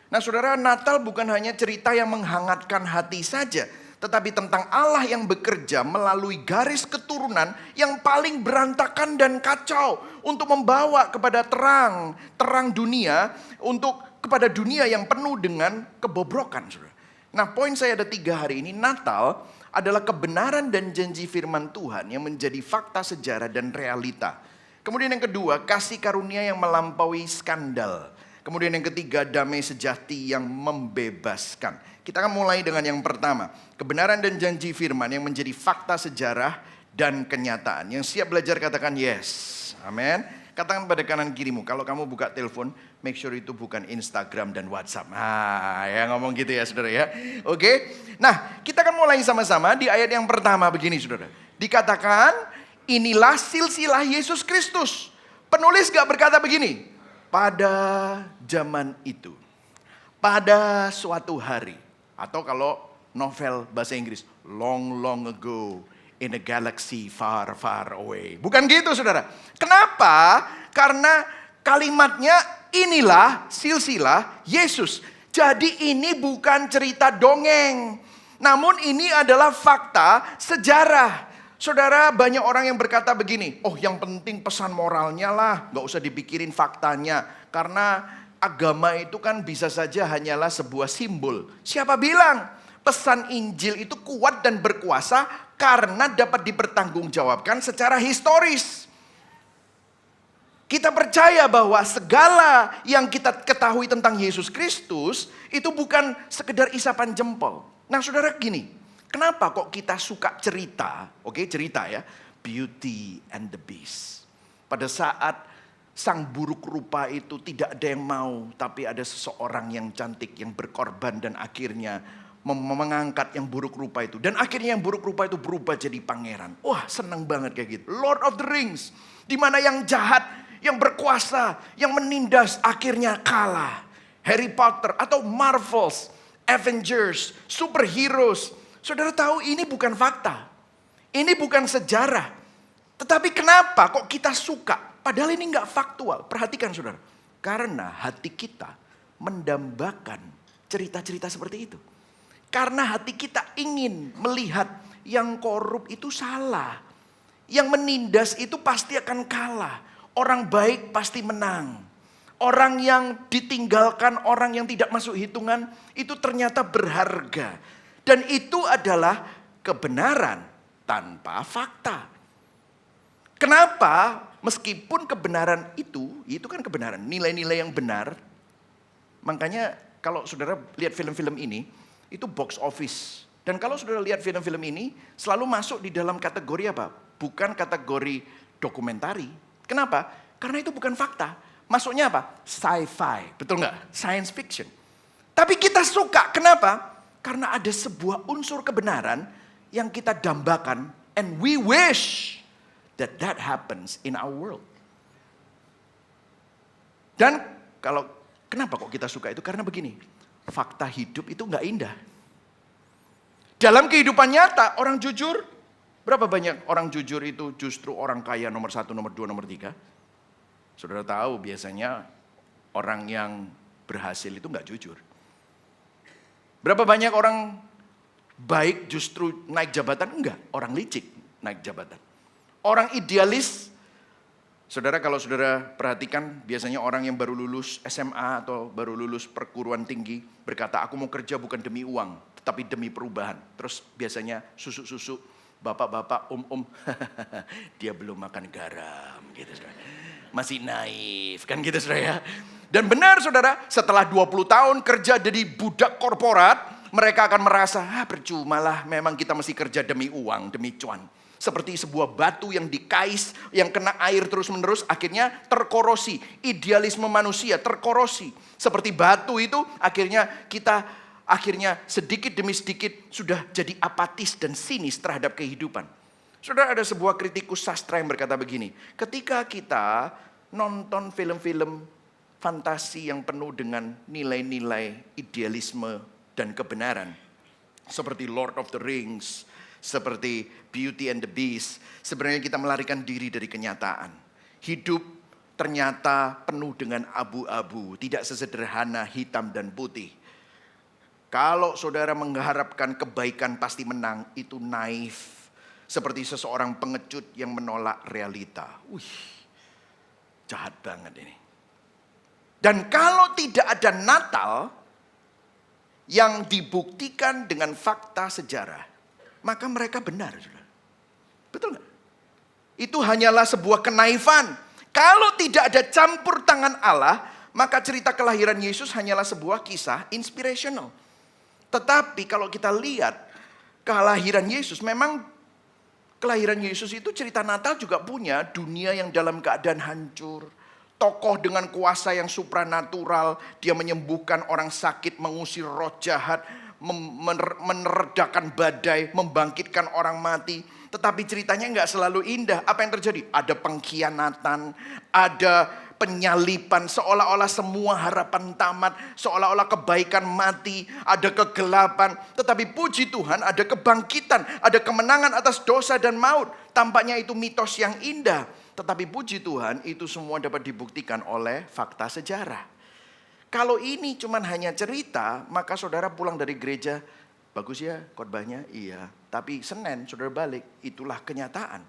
Nah, saudara, Natal bukan hanya cerita yang menghangatkan hati saja, tetapi tentang Allah yang bekerja melalui garis keturunan yang paling berantakan dan kacau untuk membawa kepada terang dunia, untuk kepada dunia yang penuh dengan kebobrokan, saudara. Nah, poin saya ada 3 hari ini. Natal adalah kebenaran dan janji firman Tuhan yang menjadi fakta sejarah dan realita. Kemudian yang kedua, kasih karunia yang melampaui skandal. Kemudian yang ketiga, damai sejati yang membebaskan. Kita akan mulai dengan yang pertama, kebenaran dan janji firman yang menjadi fakta sejarah dan kenyataan. Yang siap belajar katakan yes. Amin. Katakan pada kanan kirimu, kalau kamu buka telepon, make sure itu bukan Instagram dan WhatsApp. Ya ngomong gitu ya, saudara ya. Oke. Nah, kita akan mulai sama-sama di ayat yang pertama begini, saudara. Dikatakan, inilah silsilah Yesus Kristus. Penulis gak berkata begini, pada zaman itu, pada suatu hari. Atau kalau novel bahasa Inggris, long long ago, in a galaxy far far away. Bukan gitu, saudara. Kenapa? Karena kalimatnya inilah silsilah Yesus. Jadi ini bukan cerita dongeng. Namun ini adalah fakta sejarah. Saudara, banyak orang yang berkata begini, oh yang penting pesan moralnya lah, gak usah dipikirin faktanya. Karena agama itu kan bisa saja hanyalah sebuah simbol. Siapa bilang? Pesan Injil itu kuat dan berkuasa karena dapat dipertanggungjawabkan secara historis. Kita percaya bahwa segala yang kita ketahui tentang Yesus Kristus itu bukan sekedar isapan jempol. Nah, saudara, gini, kenapa kok kita suka cerita? Oke, cerita ya, Beauty and the Beast. Pada saat sang buruk rupa itu tidak ada yang mau, tapi ada seseorang yang cantik yang berkorban dan akhirnya mengangkat yang buruk rupa itu. Dan akhirnya yang buruk rupa itu berubah jadi pangeran. Wah, senang banget kayak gitu. Lord of the Rings. Di mana yang jahat, yang berkuasa, yang menindas akhirnya kalah. Harry Potter atau Marvels, Avengers, superheroes. Saudara tahu ini bukan fakta. Ini bukan sejarah. Tetapi kenapa kok kita suka? Padahal ini nggak faktual. Perhatikan, saudara. Karena hati kita mendambakan cerita-cerita seperti itu. Karena hati kita ingin melihat yang korup itu salah. Yang menindas itu pasti akan kalah. Orang baik pasti menang. Orang yang ditinggalkan, orang yang tidak masuk hitungan, itu ternyata berharga. Dan itu adalah kebenaran tanpa fakta. Kenapa? Meskipun kebenaran itu kan kebenaran, nilai-nilai yang benar. Makanya kalau saudara lihat film-film ini, itu box office. Dan kalau saudara lihat film-film ini, selalu masuk di dalam kategori apa? Bukan kategori dokumentari. Kenapa? Karena itu bukan fakta. Masuknya apa? Sci-fi. Betul nggak? Science fiction. Tapi kita suka. Kenapa? Karena ada sebuah unsur kebenaran yang kita dambakan. And we wish that happens in our world. Dan kenapa kok kita suka itu? Karena begini, fakta hidup itu nggak indah. Dalam kehidupan nyata, orang jujur, berapa banyak orang jujur itu justru orang kaya nomor 1, nomor 2, nomor 3? Saudara tahu biasanya orang yang berhasil itu nggak jujur. Berapa banyak orang baik justru naik jabatan? Enggak, orang licik naik jabatan. Orang idealis, saudara kalau saudara perhatikan biasanya orang yang baru lulus SMA atau baru lulus perguruan tinggi berkata, aku mau kerja bukan demi uang, tetapi demi perubahan. Terus biasanya susu-susu, bapak-bapak, dia belum makan garam gitu saudara. Masih naif kan gitu saudara ya. Dan benar saudara, setelah 20 tahun kerja jadi budak korporat, mereka akan merasa, percuma lah memang kita mesti kerja demi uang, demi cuan. Seperti sebuah batu yang dikais, yang kena air terus menerus, akhirnya terkorosi. Idealisme manusia terkorosi. Seperti batu itu, akhirnya sedikit demi sedikit sudah jadi apatis dan sinis terhadap kehidupan. Saudara, ada sebuah kritikus sastra yang berkata begini, ketika kita nonton film-film fantasi yang penuh dengan nilai-nilai idealisme dan kebenaran, seperti Lord of the Rings, seperti Beauty and the Beast, sebenarnya kita melarikan diri dari kenyataan. Hidup ternyata penuh dengan abu-abu, tidak sesederhana hitam dan putih. Kalau saudara mengharapkan kebaikan pasti menang, itu naif. Seperti seseorang pengecut yang menolak realita. Jahat banget ini. Dan kalau tidak ada Natal yang dibuktikan dengan fakta sejarah, maka mereka benar. Betul nggak? Itu hanyalah sebuah kenaifan. Kalau tidak ada campur tangan Allah, maka cerita kelahiran Yesus hanyalah sebuah kisah inspirational. Tetapi kalau kita lihat kelahiran Yesus, memang kelahiran Yesus itu cerita Natal juga punya dunia yang dalam keadaan hancur. Tokoh dengan kuasa yang supranatural, dia menyembuhkan orang sakit, mengusir roh jahat, meredakan badai, membangkitkan orang mati. Tetapi ceritanya nggak selalu indah. Apa yang terjadi? Ada pengkhianatan, ada penyalipan, seolah-olah semua harapan tamat, seolah-olah kebaikan mati, ada kegelapan. Tetapi puji Tuhan ada kebangkitan, ada kemenangan atas dosa dan maut. Tampaknya itu mitos yang indah. Tetapi puji Tuhan itu semua dapat dibuktikan oleh fakta sejarah. Kalau ini cuman hanya cerita, maka saudara pulang dari gereja, bagus ya khotbahnya, iya. Tapi Senin saudara balik, itulah kenyataan.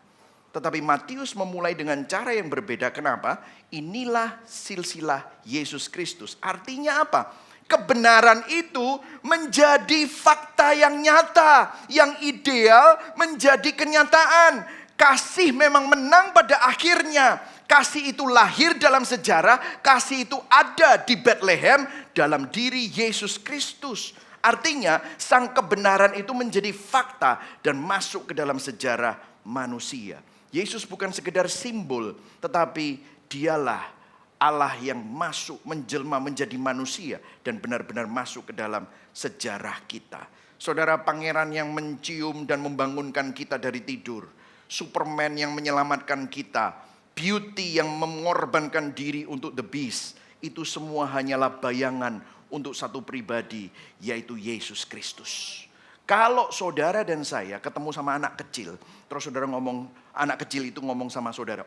Tetapi Matius memulai dengan cara yang berbeda. Kenapa? Inilah silsilah Yesus Kristus. Artinya apa? Kebenaran itu menjadi fakta yang nyata, yang ideal menjadi kenyataan. Kasih memang menang pada akhirnya. Kasih itu lahir dalam sejarah. Kasih itu ada di Bethlehem dalam diri Yesus Kristus. Artinya sang kebenaran itu menjadi fakta dan masuk ke dalam sejarah manusia. Yesus bukan sekedar simbol, tetapi dialah Allah yang masuk menjelma menjadi manusia dan benar-benar masuk ke dalam sejarah kita. Saudara, pangeran yang mencium dan membangunkan kita dari tidur. Superman yang menyelamatkan kita, beauty yang mengorbankan diri untuk the beast, itu semua hanyalah bayangan untuk satu pribadi, yaitu Yesus Kristus. Kalau saudara dan saya ketemu sama anak kecil, terus saudara ngomong, anak kecil itu ngomong sama saudara,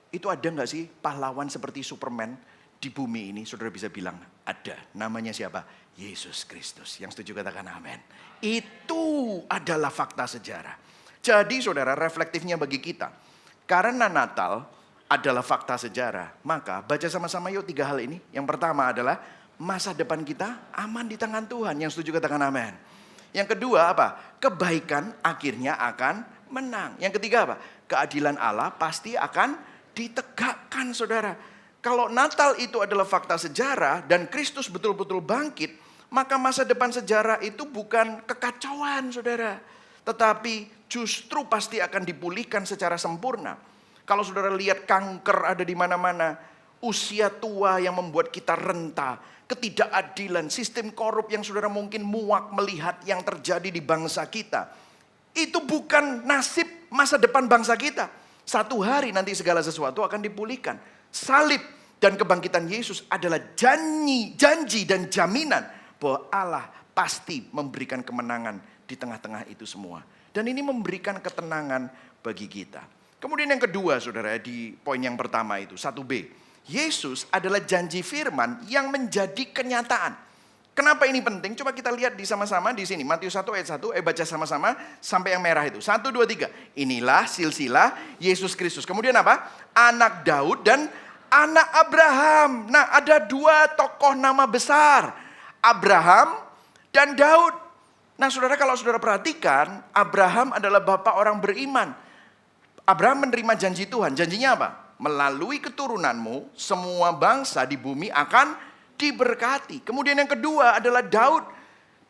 itu ada gak sih pahlawan seperti Superman di bumi ini? Saudara bisa bilang, ada. Namanya siapa? Yesus Kristus. Yang setuju katakan amin. Itu adalah fakta sejarah. Jadi saudara, reflektifnya bagi kita, karena Natal adalah fakta sejarah, maka baca sama-sama yuk 3 hal ini. Yang pertama adalah masa depan kita aman di tangan Tuhan. Yang setuju katakan amin. Yang kedua apa? Kebaikan akhirnya akan menang. Yang ketiga apa? Keadilan Allah pasti akan ditegakkan saudara. Kalau Natal itu adalah fakta sejarah dan Kristus betul-betul bangkit, maka masa depan sejarah itu bukan kekacauan saudara, tetapi justru pasti akan dipulihkan secara sempurna. Kalau saudara lihat kanker ada di mana-mana, usia tua yang membuat kita renta, ketidakadilan, sistem korup yang saudara mungkin muak melihat yang terjadi di bangsa kita. Itu bukan nasib masa depan bangsa kita. Satu hari nanti segala sesuatu akan dipulihkan. Salib dan kebangkitan Yesus adalah janji dan jaminan bahwa Allah pasti memberikan kemenangan di tengah-tengah itu semua. Dan ini memberikan ketenangan bagi kita. Kemudian yang kedua saudara, di poin yang pertama itu 1B. Yesus adalah janji firman yang menjadi kenyataan. Kenapa ini penting? Coba kita lihat sama-sama di sini. Matius 1 ayat 1, baca sama-sama sampai yang merah itu. 1, 2, 3. Inilah silsilah Yesus Kristus. Kemudian apa? Anak Daud dan anak Abraham. Nah, ada dua tokoh nama besar. Abraham dan Daud. Nah, saudara, kalau saudara perhatikan, Abraham adalah bapak orang beriman. Abraham menerima janji Tuhan. Janjinya apa? Melalui keturunanmu, semua bangsa di bumi akan diberkati. Kemudian yang kedua adalah Daud.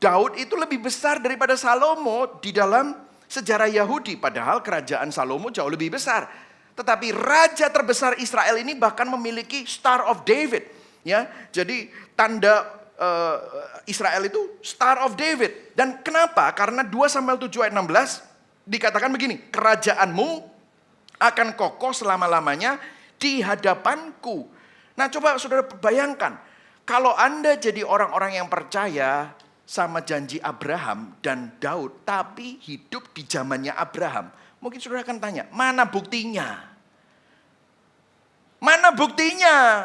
Daud itu lebih besar daripada Salomo di dalam sejarah Yahudi. Padahal kerajaan Salomo jauh lebih besar. Tetapi raja terbesar Israel ini bahkan memiliki Star of David. Ya, jadi tanda Israel itu Star of David. Dan kenapa? Karena 2 Samuel 7 ayat 16 dikatakan begini. Kerajaanmu akan kokoh selama-lamanya di hadapanku. Nah, coba saudara bayangkan. Kalau Anda jadi orang-orang yang percaya sama janji Abraham dan Daud, tapi hidup di zamannya Abraham, mungkin saudara akan tanya, mana buktinya? Mana buktinya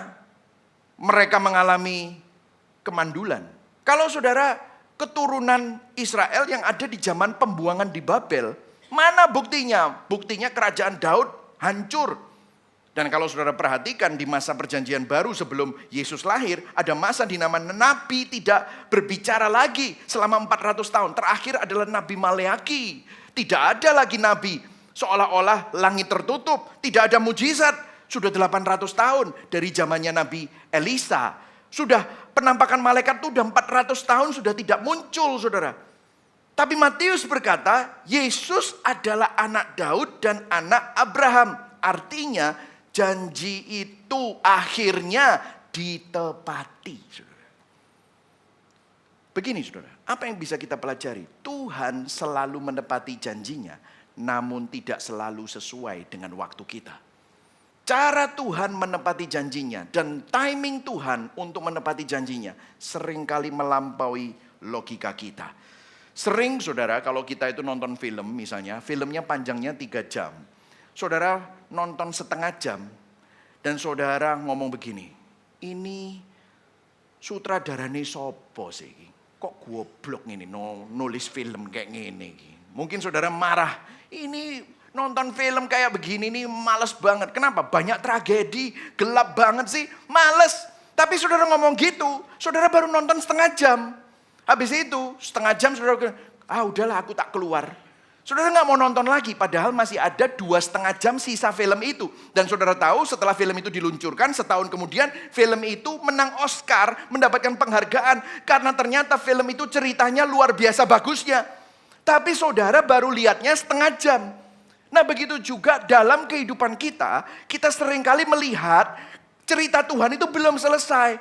mereka mengalami kemandulan? Kalau saudara keturunan Israel yang ada di zaman pembuangan di Babel, mana buktinya? Buktinya kerajaan Daud hancur. Dan kalau saudara perhatikan di masa perjanjian baru sebelum Yesus lahir, ada masa di mana Nabi tidak berbicara lagi selama 400 tahun. Terakhir adalah Nabi Maleaki. Tidak ada lagi Nabi. Seolah-olah langit tertutup. Tidak ada mujizat. Sudah 800 tahun dari zamannya Nabi Elisa. Sudah penampakan malaikat itu sudah 400 tahun sudah tidak muncul, saudara. Tapi Matius berkata, Yesus adalah anak Daud dan anak Abraham. Artinya janji itu akhirnya ditepati, saudara. Begini, saudara, apa yang bisa kita pelajari? Tuhan selalu menepati janjinya, namun tidak selalu sesuai dengan waktu kita. Cara Tuhan menepati janjinya dan timing Tuhan untuk menepati janjinya seringkali melampaui logika kita. Sering, saudara, kalau kita itu nonton film misalnya, filmnya panjangnya 3 jam. Saudara nonton setengah jam dan saudara ngomong begini, ini sutradarane sopo sih? Kok goblok ini nulis film kayak gini? Mungkin saudara marah, ini nonton film kayak begini nih males banget. Kenapa? Banyak tragedi, gelap banget sih, males. Tapi saudara ngomong gitu, saudara baru nonton setengah jam. Habis itu setengah jam saudara bilang, udahlah aku tak keluar. Saudara nggak mau nonton lagi, padahal masih ada 2,5 jam sisa film itu. Dan saudara tahu setelah film itu diluncurkan, setahun kemudian film itu menang Oscar, mendapatkan penghargaan. Karena ternyata film itu ceritanya luar biasa bagusnya. Tapi saudara baru lihatnya setengah jam. Nah, begitu juga dalam kehidupan kita, kita seringkali melihat cerita Tuhan itu belum selesai.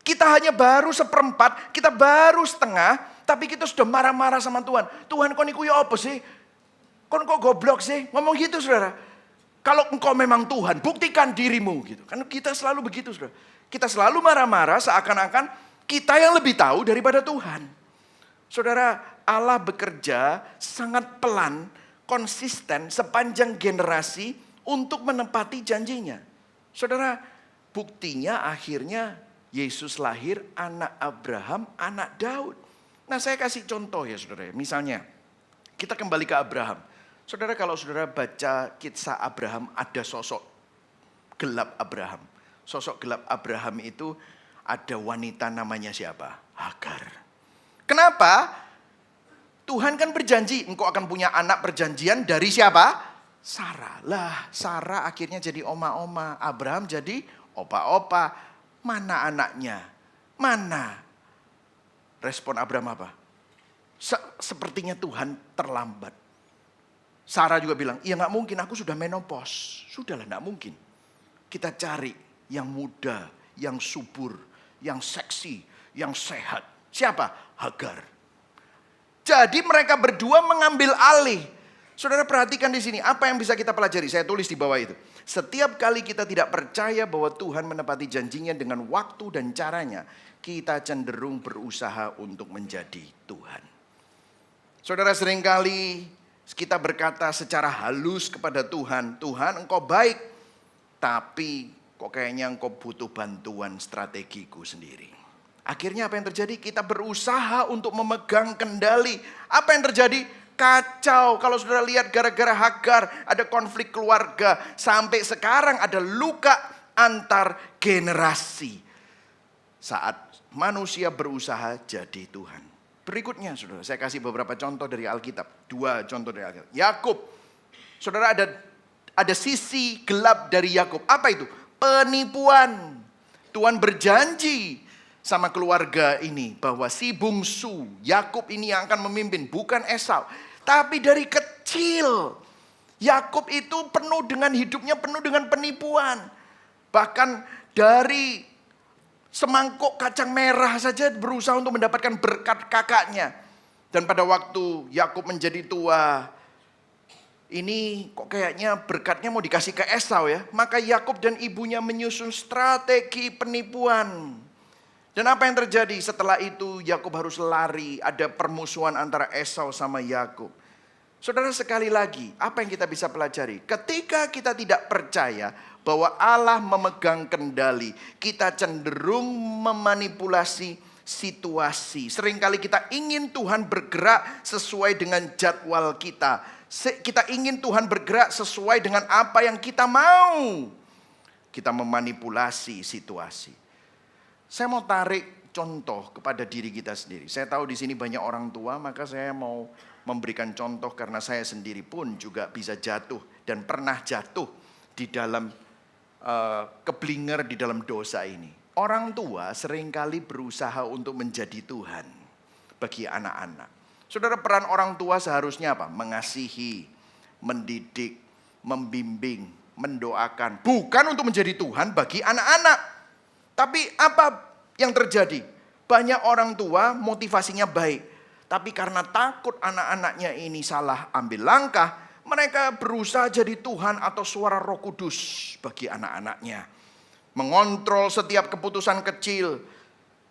Kita hanya baru 1/4, kita baru setengah, tapi kita sudah marah-marah sama Tuhan. Tuhan, kok niku ya apa sih? Kok goblok sih? Ngomong gitu, saudara. Kalau engkau memang Tuhan, buktikan dirimu gitu. Kan kita selalu begitu, saudara. Kita selalu marah-marah seakan-akan kita yang lebih tahu daripada Tuhan. Saudara, Allah bekerja sangat pelan, konsisten sepanjang generasi untuk menepati janjinya. Saudara, buktinya akhirnya Yesus lahir anak Abraham, anak Daud. Nah, saya kasih contoh ya, saudara. Misalnya, kita kembali ke Abraham. Saudara, kalau saudara baca kisah Abraham, ada sosok gelap Abraham. Sosok gelap Abraham itu ada wanita namanya siapa? Hagar. Kenapa? Tuhan kan berjanji, engkau akan punya anak perjanjian dari siapa? Sarah. Lah, Sarah akhirnya jadi oma-oma. Abraham jadi opa-opa. Mana anaknya? Mana? Respon Abraham apa? Sepertinya Tuhan terlambat. Sarah juga bilang, iya gak mungkin, aku sudah menopause. Sudahlah, gak mungkin. Kita cari yang muda, yang subur, yang seksi, yang sehat. Siapa? Hagar. Jadi mereka berdua mengambil alih. Saudara perhatikan di sini, apa yang bisa kita pelajari? Saya tulis di bawah itu. Setiap kali kita tidak percaya bahwa Tuhan menepati janjinya dengan waktu dan caranya, kita cenderung berusaha untuk menjadi Tuhan. Saudara, seringkali kita berkata secara halus kepada Tuhan, Tuhan engkau baik, tapi kok kayaknya engkau butuh bantuan strategiku sendiri. Akhirnya apa yang terjadi? Kita berusaha untuk memegang kendali. Apa yang terjadi? Kacau. Kalau saudara lihat gara-gara Hagar ada konflik keluarga. Sampai sekarang ada luka antar generasi. Saat manusia berusaha jadi Tuhan. Berikutnya saudara, saya kasih beberapa contoh dari Alkitab. 2 contoh dari Alkitab. Yakub. Saudara, ada sisi gelap dari Yakub. Apa itu? Penipuan. Tuhan berjanji sama keluarga ini bahwa si bungsu Yakub ini yang akan memimpin, bukan Esau. Tapi dari kecil Yakub itu penuh dengan hidupnya penuh dengan penipuan. Bahkan dari semangkuk kacang merah saja berusaha untuk mendapatkan berkat kakaknya. Dan pada waktu Yakub menjadi tua, ini kok kayaknya berkatnya mau dikasih ke Esau ya. Maka Yakub dan ibunya menyusun strategi penipuan. Dan apa yang terjadi setelah itu? Yakub harus lari, ada permusuhan antara Esau sama Yakub. Saudara, sekali lagi, apa yang kita bisa pelajari? Ketika kita tidak percaya bahwa Allah memegang kendali, kita cenderung memanipulasi situasi. Seringkali kita ingin Tuhan bergerak sesuai dengan jadwal kita. Kita ingin Tuhan bergerak sesuai dengan apa yang kita mau. Kita memanipulasi situasi. Saya mau tarik contoh kepada diri kita sendiri. Saya tahu di sini banyak orang tua, maka saya mau memberikan contoh karena saya sendiri pun juga bisa jatuh dan pernah jatuh di dalam keblinger di dalam dosa ini. Orang tua seringkali berusaha untuk menjadi Tuhan bagi anak-anak. Saudara, peran orang tua seharusnya apa? Mengasihi, mendidik, membimbing, mendoakan. Bukan untuk menjadi Tuhan bagi anak-anak. Tapi apa yang terjadi? Banyak orang tua motivasinya baik. Tapi karena takut anak-anaknya ini salah ambil langkah, mereka berusaha jadi Tuhan atau suara Roh Kudus bagi anak-anaknya. Mengontrol setiap keputusan kecil,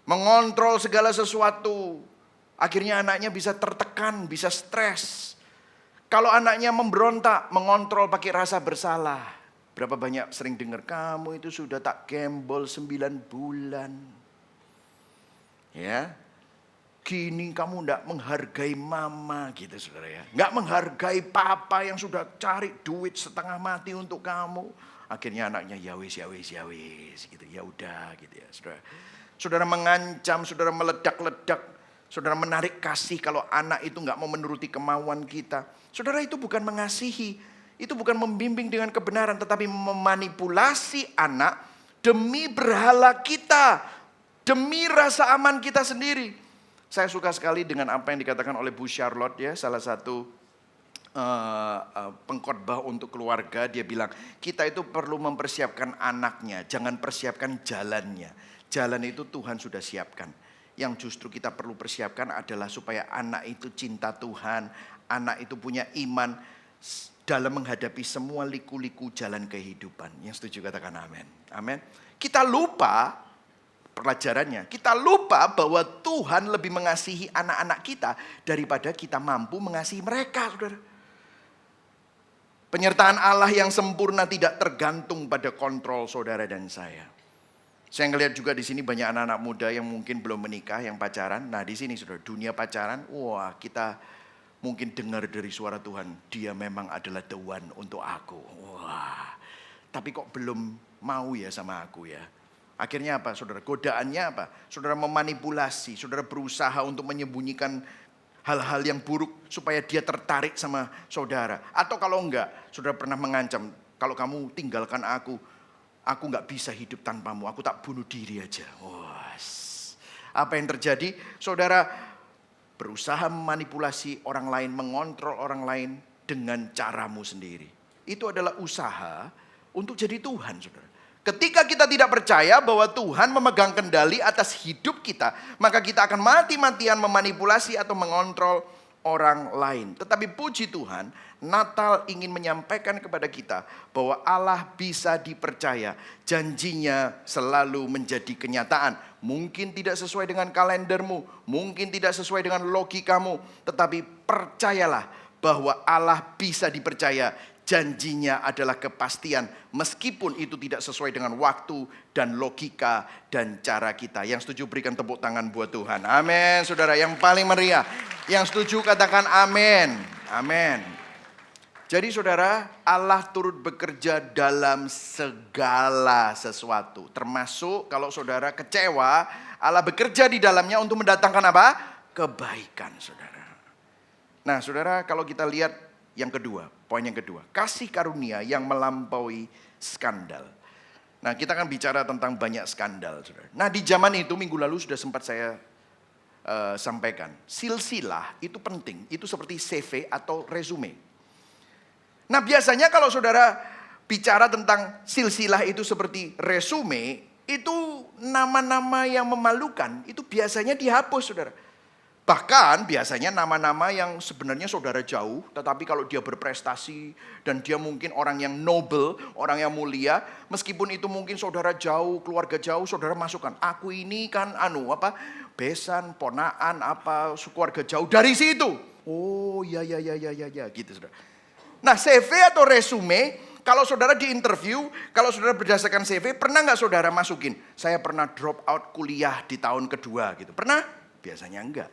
mengontrol segala sesuatu. Akhirnya anaknya bisa tertekan, bisa stres. Kalau anaknya memberontak, mengontrol pakai rasa bersalah. Berapa banyak sering dengar, kamu itu sudah tak gembol 9 bulan. Ya, gini kamu enggak menghargai mama gitu saudara ya. Enggak menghargai papa yang sudah cari duit setengah mati untuk kamu. Akhirnya anaknya ya wis gitu. Ya udah gitu ya saudara. Saudara mengancam, saudara meledak-ledak. Saudara menarik kasih kalau anak itu enggak mau menuruti kemauan kita. Saudara, itu bukan mengasihi. Itu bukan membimbing dengan kebenaran, tetapi memanipulasi anak demi berhala kita. Demi rasa aman kita sendiri. Saya suka sekali dengan apa yang dikatakan oleh Bu Charlotte ya, salah satu pengkhotbah untuk keluarga. Dia bilang, kita itu perlu mempersiapkan anaknya, jangan persiapkan jalannya. Jalan itu Tuhan sudah siapkan. Yang justru kita perlu persiapkan adalah supaya anak itu cinta Tuhan, anak itu punya iman dalam menghadapi semua liku-liku jalan kehidupan. Yang setuju katakan amin. Amin. Kita lupa pelajarannya. Kita lupa bahwa Tuhan lebih mengasihi anak-anak kita daripada kita mampu mengasihi mereka, saudara. Penyertaan Allah yang sempurna tidak tergantung pada kontrol saudara dan saya. Saya ngelihat juga di sini banyak anak-anak muda yang mungkin belum menikah, yang pacaran. Nah di sini saudara, dunia pacaran, wah kita mungkin dengar dari suara Tuhan, dia memang adalah the one untuk aku. Wah, tapi kok belum mau ya sama aku ya. Akhirnya apa saudara? Godaannya apa? Saudara memanipulasi, saudara berusaha untuk menyembunyikan hal-hal yang buruk supaya dia tertarik sama saudara. Atau kalau enggak, saudara pernah mengancam, kalau kamu tinggalkan aku enggak bisa hidup tanpamu, aku tak bunuh diri aja. Wah, apa yang terjadi? Saudara berusaha memanipulasi orang lain, mengontrol orang lain dengan caramu sendiri. Itu adalah usaha untuk jadi Tuhan, saudara. Ketika kita tidak percaya bahwa Tuhan memegang kendali atas hidup kita, maka kita akan mati-matian memanipulasi atau mengontrol orang lain. Tetapi puji Tuhan, Natal ingin menyampaikan kepada kita bahwa Allah bisa dipercaya. Janjinya selalu menjadi kenyataan. Mungkin tidak sesuai dengan kalendermu, mungkin tidak sesuai dengan logikamu, tetapi percayalah bahwa Allah bisa dipercaya. Janjinya adalah kepastian, meskipun itu tidak sesuai dengan waktu dan logika dan cara kita. Yang setuju berikan tepuk tangan buat Tuhan. Amin, saudara. Yang paling meriah. Yang setuju katakan amin. Amin. Jadi saudara, Allah turut bekerja dalam segala sesuatu. Termasuk kalau saudara kecewa, Allah bekerja di dalamnya untuk mendatangkan apa? Kebaikan, saudara. Nah saudara, kalau kita lihat yang kedua, poin yang kedua, kasih karunia yang melampaui skandal. Nah, kita akan bicara tentang banyak skandal, saudara. Nah, di zaman itu minggu lalu sudah sempat saya sampaikan, silsilah itu penting, itu seperti CV atau resume. Nah, biasanya kalau saudara bicara tentang silsilah itu seperti resume, itu nama-nama yang memalukan, itu biasanya dihapus, saudara. Bahkan biasanya nama-nama yang sebenarnya saudara jauh, tetapi kalau dia berprestasi dan dia mungkin orang yang noble, orang yang mulia, meskipun itu mungkin saudara jauh, keluarga jauh, saudara masukkan. Aku ini kan besan, ponaan, keluarga jauh dari situ. Oh ya gitu saudara. Nah CV atau resume, kalau saudara di interview, kalau saudara berdasarkan CV, pernah nggak saudara masukin? Saya pernah drop out kuliah di tahun kedua gitu. Pernah? Biasanya enggak.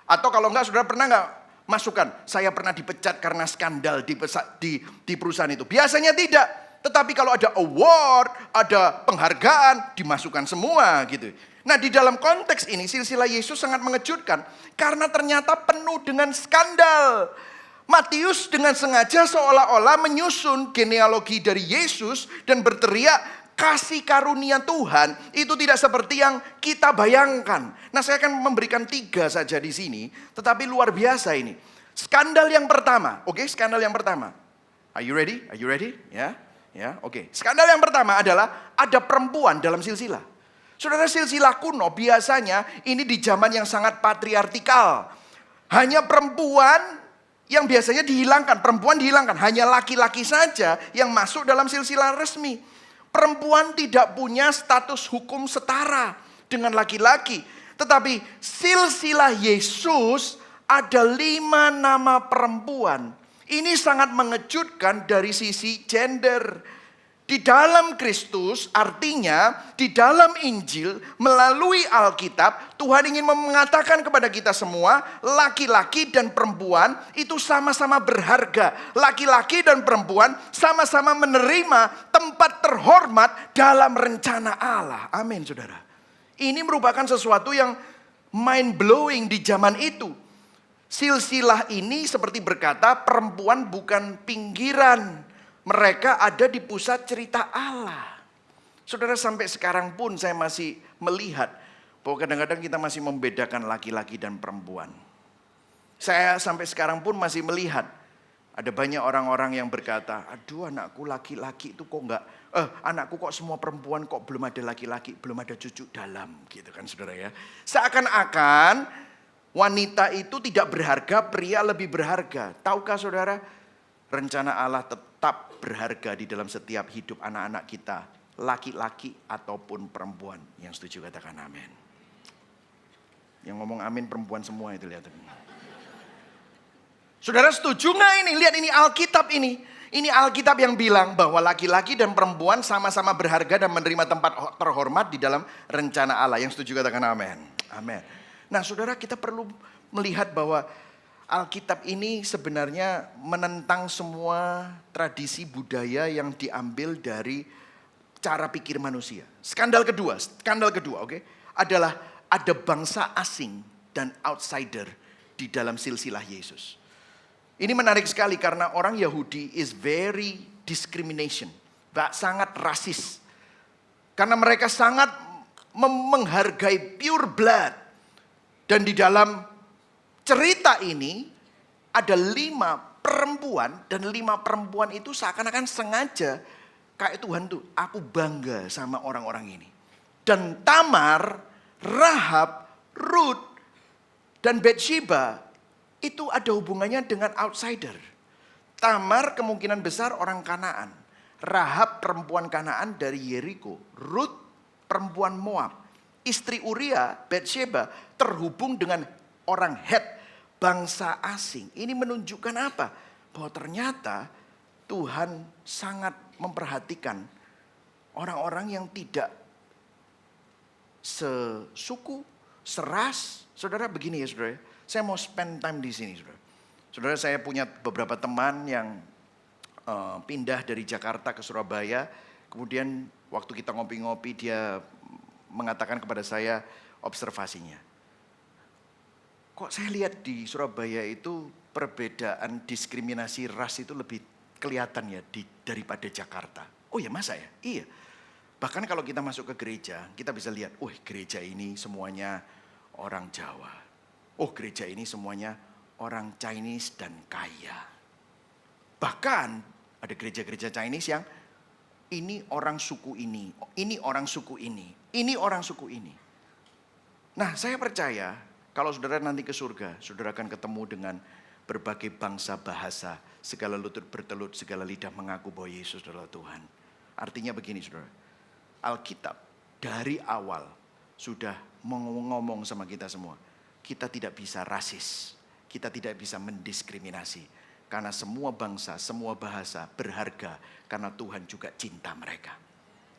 Atau kalau enggak, saudara pernah enggak masukkan, saya pernah dipecat karena skandal di perusahaan itu. Biasanya tidak. Tetapi kalau ada award, ada penghargaan, dimasukkan semua gitu. Nah di dalam konteks ini silsilah Yesus sangat mengejutkan. Karena ternyata penuh dengan skandal. Matius dengan sengaja seolah-olah menyusun genealogi dari Yesus dan berteriak, kasih karunia Tuhan itu tidak seperti yang kita bayangkan. Nah, saya akan memberikan 3 saja di sini, tetapi luar biasa ini. Skandal yang pertama, oke, skandal yang pertama. Are you ready? Are you ready? Ya, oke. Skandal yang pertama adalah ada perempuan dalam silsilah. Saudara, silsilah kuno biasanya ini di zaman yang sangat patriarkal. Hanya perempuan yang biasanya dihilangkan, perempuan dihilangkan, hanya laki-laki saja yang masuk dalam silsilah resmi. Perempuan tidak punya status hukum setara dengan laki-laki. Tetapi silsilah Yesus ada 5 nama perempuan. Ini sangat mengejutkan dari sisi gender. Di dalam Kristus, artinya di dalam Injil, melalui Alkitab, Tuhan ingin mengatakan kepada kita semua, laki-laki dan perempuan itu sama-sama berharga. Laki-laki dan perempuan sama-sama menerima tempat terhormat dalam rencana Allah. Amin, saudara. Ini merupakan sesuatu yang mind-blowing di zaman itu. Silsilah ini seperti berkata, perempuan bukan pinggiran. Mereka ada di pusat cerita Allah. Saudara, sampai sekarang pun saya masih melihat bahwa kadang-kadang kita masih membedakan laki-laki dan perempuan. Saya sampai sekarang pun masih melihat ada banyak orang-orang yang berkata, aduh anakku laki-laki itu kok enggak, anakku kok semua perempuan, kok belum ada laki-laki, belum ada cucu dalam, gitu kan saudara ya. Seakan-akan wanita itu tidak berharga, pria lebih berharga. Tahukah saudara, rencana Allah tetap berharga di dalam setiap hidup anak-anak kita, laki-laki ataupun perempuan. Yang setuju katakan amin. Yang ngomong amin perempuan semua itu, lihat. Saudara setuju nggak ini? Lihat ini Alkitab ini. Ini Alkitab yang bilang bahwa laki-laki dan perempuan sama-sama berharga dan menerima tempat terhormat di dalam rencana Allah. Yang setuju katakan amin. Amin. Nah saudara, kita perlu melihat bahwa Alkitab ini sebenarnya menentang semua tradisi budaya yang diambil dari cara pikir manusia. Skandal kedua, oke, adalah ada bangsa asing dan outsider di dalam silsilah Yesus. Ini menarik sekali karena orang Yahudi is very discrimination, sangat rasis. Karena mereka sangat menghargai pure blood. Dan di dalam cerita ini ada 5 perempuan dan 5 perempuan itu seakan-akan sengaja kayak Tuhan tuh, aku bangga sama orang-orang ini. Dan Tamar, Rahab, Ruth dan Bathsheba itu ada hubungannya dengan outsider. Tamar kemungkinan besar orang Kanaan. Rahab perempuan Kanaan dari Yeriko. Ruth perempuan Moab. Istri Uria, Bathsheba, terhubung dengan orang Het, bangsa asing. Ini menunjukkan apa? Bahwa ternyata Tuhan sangat memperhatikan orang-orang yang tidak sesuku, seras. Saudara begini ya saudara, saya mau spend time di sini saudara. Saudara, saya punya beberapa teman yang pindah dari Jakarta ke Surabaya. Kemudian waktu kita ngopi-ngopi dia mengatakan kepada saya observasinya. Kok saya lihat di Surabaya itu perbedaan diskriminasi ras itu lebih kelihatan ya daripada Jakarta. Oh ya masa ya? Iya. Bahkan kalau kita masuk ke gereja, kita bisa lihat, gereja ini semuanya orang Jawa. Gereja ini semuanya orang Chinese dan kaya. Bahkan ada gereja-gereja Chinese yang ini orang suku ini orang suku ini orang suku ini. Nah, saya percaya kalau saudara nanti ke surga, saudara akan ketemu dengan berbagai bangsa bahasa, segala lutut bertelut, segala lidah mengaku bahwa Yesus adalah Tuhan. Artinya begini saudara, Alkitab dari awal sudah ngomong sama kita semua. Kita tidak bisa rasis, kita tidak bisa mendiskriminasi. Karena semua bangsa, semua bahasa berharga karena Tuhan juga cinta mereka.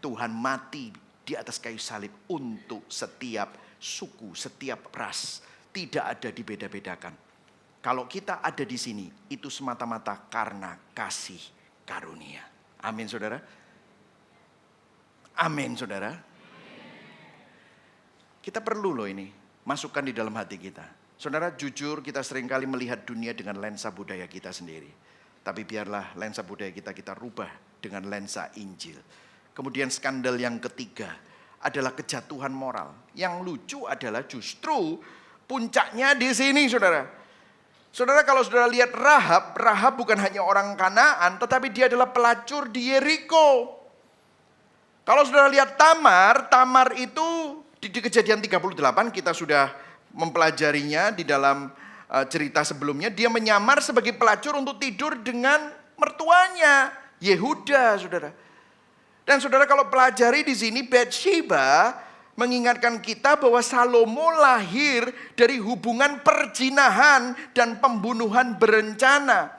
Tuhan mati di atas kayu salib untuk setiap suku, setiap ras. Tidak ada dibeda-bedakan. Kalau kita ada di sini, itu semata-mata karena kasih karunia. Amin saudara. Amin saudara. Kita perlu loh ini, masukkan di dalam hati kita. Saudara, jujur kita seringkali melihat dunia dengan lensa budaya kita sendiri. Tapi biarlah lensa budaya kita rubah dengan lensa Injil. Kemudian skandal yang ketiga adalah kejatuhan moral. Yang lucu adalah justru puncaknya di sini saudara. Saudara, kalau saudara lihat Rahab bukan hanya orang Kanaan, tetapi dia adalah pelacur di Yeriko. Kalau saudara lihat Tamar itu di Kejadian 38 kita sudah mempelajarinya di dalam cerita sebelumnya. Dia menyamar sebagai pelacur untuk tidur dengan mertuanya, Yehuda, saudara. Dan saudara kalau pelajari di sini, Bathsheba mengingatkan kita bahwa Salomo lahir dari hubungan perzinahan dan pembunuhan berencana.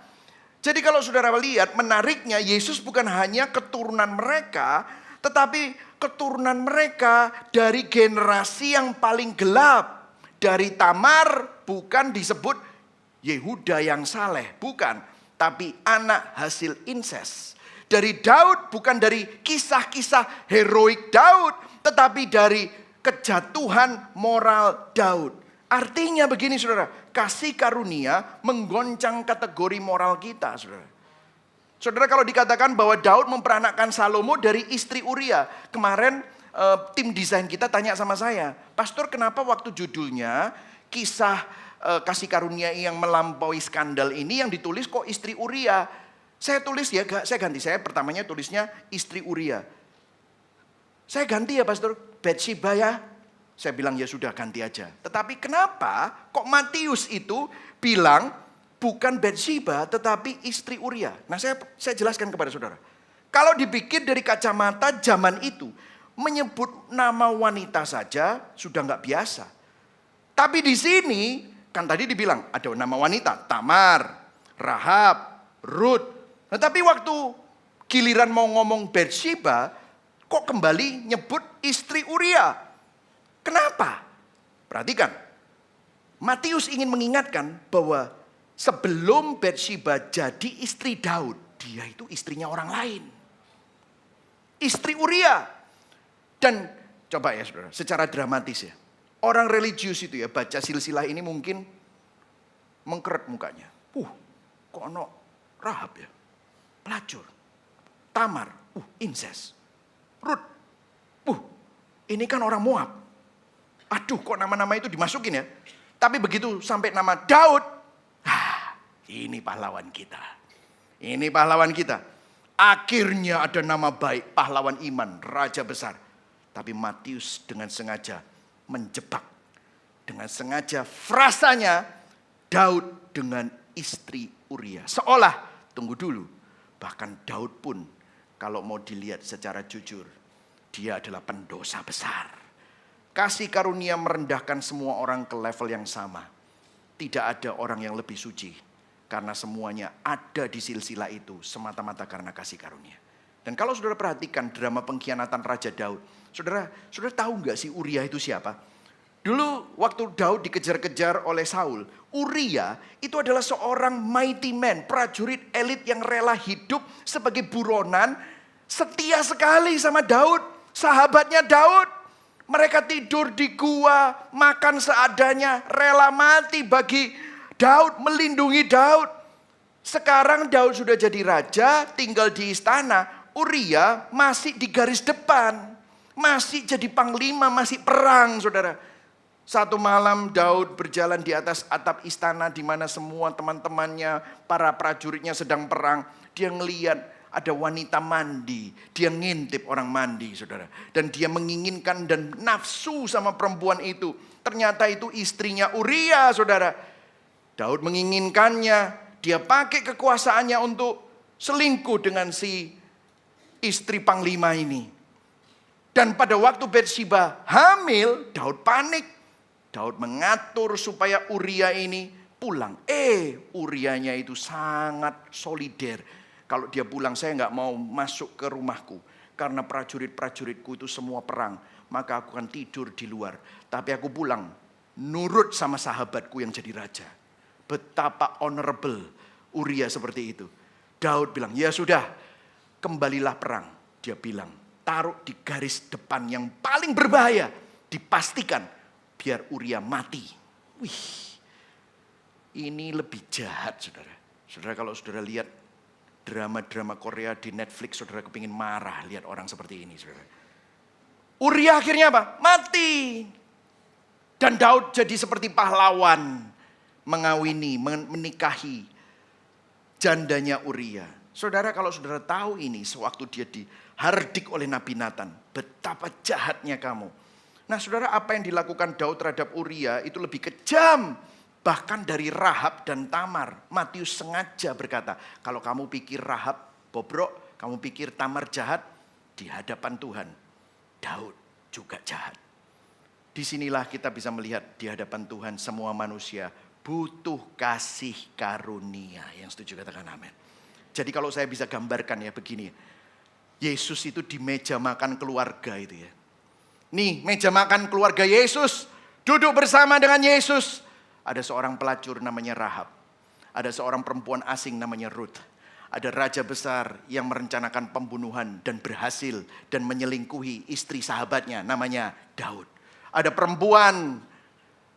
Jadi kalau saudara lihat, menariknya Yesus bukan hanya keturunan mereka, tetapi keturunan mereka dari generasi yang paling gelap. Dari Tamar bukan disebut Yehuda yang saleh, bukan. Tapi anak hasil inses. Dari Daud bukan dari kisah-kisah heroik Daud, tetapi dari kejatuhan moral Daud. Artinya begini saudara, kasih karunia menggoncang kategori moral kita saudara. Saudara, kalau dikatakan bahwa Daud memperanakkan Salomo dari istri Uria. Kemarin tim desain kita tanya sama saya, Pastor kenapa waktu judulnya kisah kasih karunia yang melampaui skandal ini yang ditulis kok istri Uria? Saya tulis ya, saya ganti. Saya pertamanya tulisnya istri Uria. Saya ganti ya Pastor, Bathsheba ya. Saya bilang ya sudah ganti aja. Tetapi kenapa kok Matius itu bilang bukan Bathsheba tetapi istri Uria. Nah saya jelaskan kepada saudara. Kalau dipikir dari kacamata zaman itu, menyebut nama wanita saja sudah nggak biasa. Tapi di sini kan tadi dibilang ada nama wanita, Tamar, Rahab, Ruth. Nah, tapi waktu giliran mau ngomong Bathsheba, kok kembali nyebut istri Uria? Kenapa? Perhatikan, Matius ingin mengingatkan bahwa sebelum Bathsheba jadi istri Daud, dia itu istrinya orang lain. Istri Uria. Dan coba ya saudara, secara dramatis ya. Orang religius itu ya, baca silsilah ini mungkin mengkeret mukanya. Kok ono Rahab ya? Pelacur. Tamar, inses. Ruth, ini kan orang Moab. Aduh, kok nama-nama itu dimasukin ya? Tapi begitu sampai nama Daud, ini pahlawan kita. Ini pahlawan kita. Akhirnya ada nama baik, pahlawan iman, raja besar. Tapi Matius dengan sengaja menjebak. Dengan sengaja frasanya Daud dengan istri Uria. Seolah, tunggu dulu, bahkan Daud pun kalau mau dilihat secara jujur, dia adalah pendosa besar. Kasih karunia merendahkan semua orang ke level yang sama. Tidak ada orang yang lebih suci. Karena semuanya ada di silsilah itu semata-mata karena kasih karunia. Dan kalau saudara perhatikan drama pengkhianatan Raja Daud. Saudara tahu nggak sih Uria itu siapa? Dulu waktu Daud dikejar-kejar oleh Saul, Uria itu adalah seorang mighty man, prajurit elit yang rela hidup sebagai buronan, setia sekali sama Daud, sahabatnya Daud. Mereka tidur di gua, makan seadanya, rela mati bagi Daud, melindungi Daud. Sekarang Daud sudah jadi raja, tinggal di istana. Uria masih di garis depan, masih jadi panglima, masih perang, saudara. Satu malam Daud berjalan di atas atap istana di mana semua teman-temannya, para prajuritnya sedang perang. Dia ngelihat ada wanita mandi, dia ngintip orang mandi, saudara. Dan dia menginginkan dan nafsu sama perempuan itu. Ternyata itu istrinya Uria, saudara. Daud menginginkannya, dia pakai kekuasaannya untuk selingkuh dengan si istri panglima ini. Dan pada waktu Batsheba hamil, Daud panik. Daud mengatur supaya Uria ini pulang. Urianya itu sangat solider. Kalau dia pulang, saya nggak mau masuk ke rumahku. Karena prajurit-prajuritku itu semua perang. Maka aku akan tidur di luar. Tapi aku pulang, nurut sama sahabatku yang jadi raja. Betapa honorable Uria seperti itu. Daud bilang, ya sudah, kembalilah perang. Dia bilang, taruh di garis depan yang paling berbahaya. Dipastikan biar Uria mati. Wih, ini lebih jahat, saudara. Saudara, kalau saudara lihat drama-drama Korea di Netflix, saudara kepingin marah lihat orang seperti ini, saudara. Uria akhirnya apa? Mati. Dan Daud jadi seperti pahlawan, mengawini, menikahi jandanya Uria. Saudara, kalau saudara tahu ini sewaktu dia dihardik oleh Nabi Nathan, betapa jahatnya kamu. Nah, saudara, apa yang dilakukan Daud terhadap Uria itu lebih kejam. Bahkan dari Rahab dan Tamar. Matius sengaja berkata, kalau kamu pikir Rahab bobrok, kamu pikir Tamar jahat, di hadapan Tuhan, Daud juga jahat. Disinilah kita bisa melihat di hadapan Tuhan semua manusia butuh kasih karunia. Yang setuju katakan amin. Jadi kalau saya bisa gambarkan ya begini. Yesus itu di meja makan keluarga itu ya. Nih, meja makan keluarga Yesus, duduk bersama dengan Yesus. Ada seorang pelacur namanya Rahab. Ada seorang perempuan asing namanya Ruth. Ada raja besar yang merencanakan pembunuhan dan berhasil dan menyelingkuhi istri sahabatnya namanya Daud. Ada perempuan,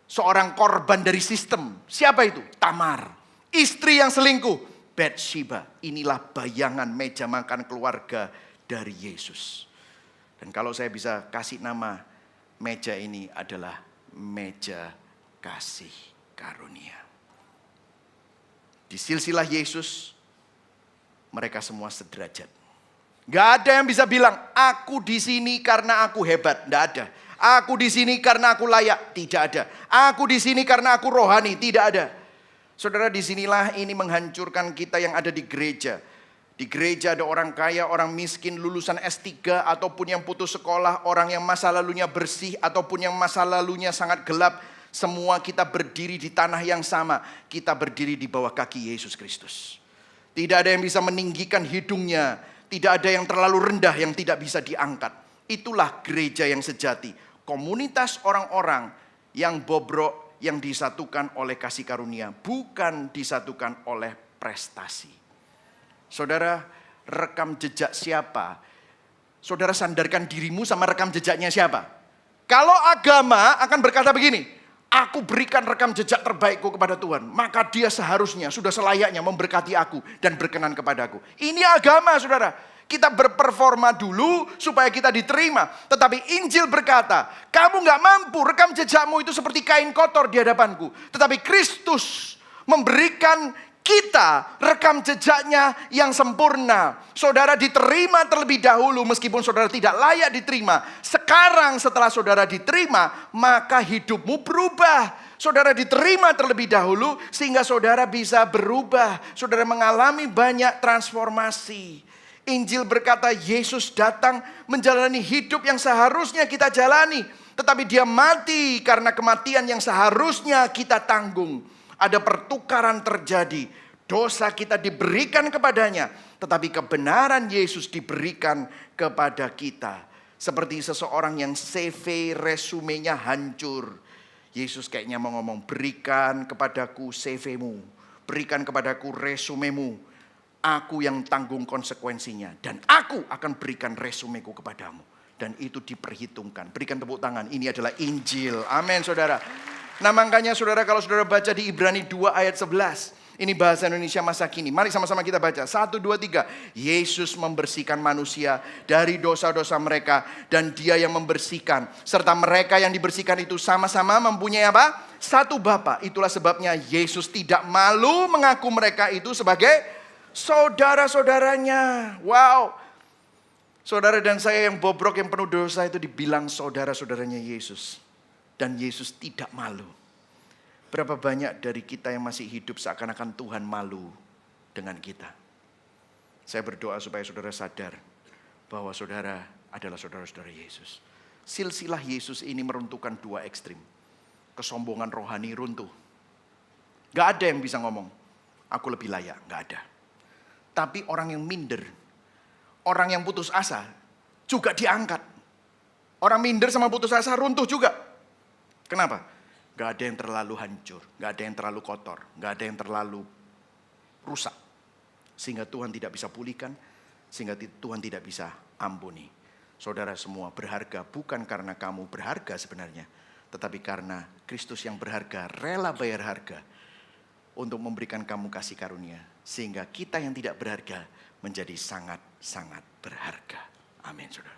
seorang korban dari sistem. Siapa itu? Tamar. Istri yang selingkuh, Batsheba. Inilah bayangan meja makan keluarga dari Yesus. Dan kalau saya bisa kasih nama meja ini adalah meja kasih karunia. Di silsilah Yesus, mereka semua sederajat. Gak ada yang bisa bilang, aku di sini karena aku hebat. Gak ada. Aku di sini karena aku layak. Tidak ada. Aku di sini karena aku rohani. Tidak ada. Saudara, disinilah ini menghancurkan kita yang ada di gereja. Di gereja ada orang kaya, orang miskin, lulusan S3, ataupun yang putus sekolah, orang yang masa lalunya bersih, ataupun yang masa lalunya sangat gelap. Semua kita berdiri di tanah yang sama. Kita berdiri di bawah kaki Yesus Kristus. Tidak ada yang bisa meninggikan hidungnya. Tidak ada yang terlalu rendah yang tidak bisa diangkat. Itulah gereja yang sejati. Komunitas orang-orang yang bobrok, yang disatukan oleh kasih karunia. Bukan disatukan oleh prestasi. Saudara, rekam jejak siapa? Saudara sandarkan dirimu sama rekam jejaknya siapa? Kalau agama akan berkata begini, aku berikan rekam jejak terbaikku kepada Tuhan, maka dia seharusnya sudah selayaknya memberkati aku dan berkenan kepadaku. Ini agama, saudara. Kita berperforma dulu supaya kita diterima. Tetapi Injil berkata, kamu gak mampu, rekam jejakmu itu seperti kain kotor di hadapanku. Tetapi Kristus memberikan kita rekam jejaknya yang sempurna. Saudara diterima terlebih dahulu meskipun saudara tidak layak diterima. Sekarang setelah saudara diterima, maka hidupmu berubah. Saudara diterima terlebih dahulu sehingga saudara bisa berubah. Saudara mengalami banyak transformasi. Injil berkata Yesus datang menjalani hidup yang seharusnya kita jalani. Tetapi dia mati karena kematian yang seharusnya kita tanggung. Ada pertukaran terjadi. Dosa kita diberikan kepadanya. Tetapi kebenaran Yesus diberikan kepada kita. Seperti seseorang yang CV resumenya hancur. Yesus kayaknya mau ngomong, berikan kepadaku CV-mu. Berikan kepadaku resumemu. Aku yang tanggung konsekuensinya. Dan aku akan berikan resumeku kepadamu. Dan itu diperhitungkan. Berikan tepuk tangan. Ini adalah Injil. Amin saudara. Nah makanya saudara kalau saudara baca di Ibrani 2 ayat 11. Ini bahasa Indonesia masa kini. Mari sama-sama kita baca. 1, 2, 3. Yesus membersihkan manusia dari dosa-dosa mereka. Dan dia yang membersihkan. Serta mereka yang dibersihkan itu sama-sama mempunyai apa? Satu Bapa. Itulah sebabnya Yesus tidak malu mengaku mereka itu sebagai saudara-saudaranya. Wow. Saudara dan saya yang bobrok, yang penuh dosa itu dibilang saudara-saudaranya Yesus. Dan Yesus tidak malu. Berapa banyak dari kita yang masih hidup seakan-akan Tuhan malu dengan kita. Saya berdoa supaya saudara sadar bahwa saudara adalah saudara-saudara Yesus. Silsilah Yesus ini meruntuhkan dua ekstrim. Kesombongan rohani runtuh. Gak ada yang bisa ngomong, aku lebih layak, gak ada. Tapi orang yang minder, orang yang putus asa juga diangkat. Orang minder sama putus asa runtuh juga. Kenapa? Gak ada yang terlalu hancur, gak ada yang terlalu kotor, gak ada yang terlalu rusak. Sehingga Tuhan tidak bisa pulihkan, sehingga Tuhan tidak bisa ampuni. Saudara semua berharga bukan karena kamu berharga sebenarnya. Tetapi karena Kristus yang berharga rela bayar harga untuk memberikan kamu kasih karunia. Sehingga kita yang tidak berharga menjadi sangat-sangat berharga. Amin saudara.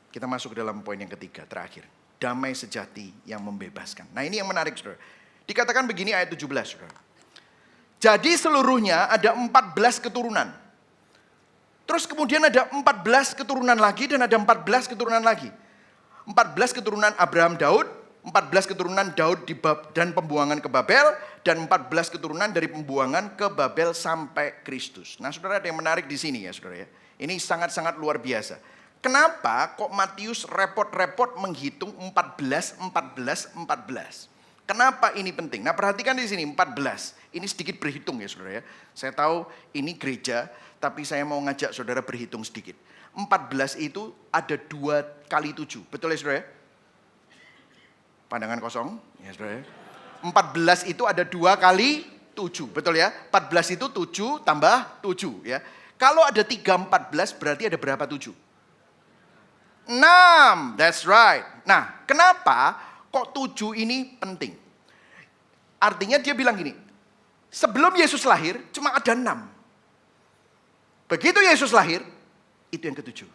Kita masuk ke dalam poin yang ketiga, terakhir. Damai sejati yang membebaskan. Nah ini yang menarik saudara. Dikatakan begini ayat 17 saudara. Jadi seluruhnya ada 14 keturunan. Terus kemudian ada 14 keturunan lagi dan ada 14 keturunan lagi. 14 keturunan Abraham Daud, 14 keturunan Daud dan pembuangan ke Babel, dan 14 keturunan dari pembuangan ke Babel sampai Kristus. Nah saudara ada yang menarik di sini ya saudara ya. Ini sangat-sangat luar biasa. Kenapa kok Matius repot-repot menghitung 14. Kenapa ini penting? Nah perhatikan di sini 14. Ini sedikit berhitung ya saudara ya. Saya tahu ini gereja, tapi saya mau ngajak saudara berhitung sedikit. 14 itu ada 2 kali 7. Betul ya saudara ya? Pandangan kosong ya saudara ya. 14 itu ada 2 kali 7. Betul ya? 14 itu 7 tambah 7 ya. Kalau ada 3 14 berarti ada berapa 7? 6, that's right. Nah, kenapa kok 7 ini penting? Artinya dia bilang gini, sebelum Yesus lahir cuma ada 6. Begitu Yesus lahir, itu yang ke-7.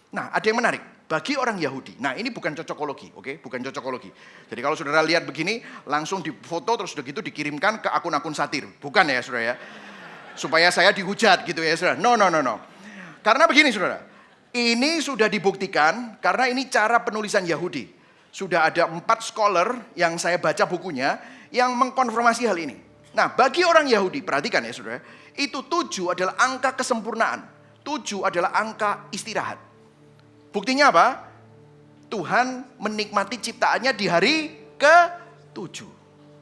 Nah, ada yang menarik. Bagi orang Yahudi, nah ini bukan cocokologi, oke? Bukan cocokologi. Jadi kalau saudara lihat begini, langsung difoto terus udah gitu dikirimkan ke akun-akun satir. Bukan ya saudara ya. Supaya saya dihujat gitu ya saudara. No. Karena begini saudara. Ini sudah dibuktikan karena ini cara penulisan Yahudi. Sudah ada 4 scholar yang saya baca bukunya yang mengkonfirmasi hal ini. Nah bagi orang Yahudi, perhatikan ya saudara. Itu 7 adalah angka kesempurnaan. 7 adalah angka istirahat. Buktinya apa? Tuhan menikmati ciptaannya di hari ke-7.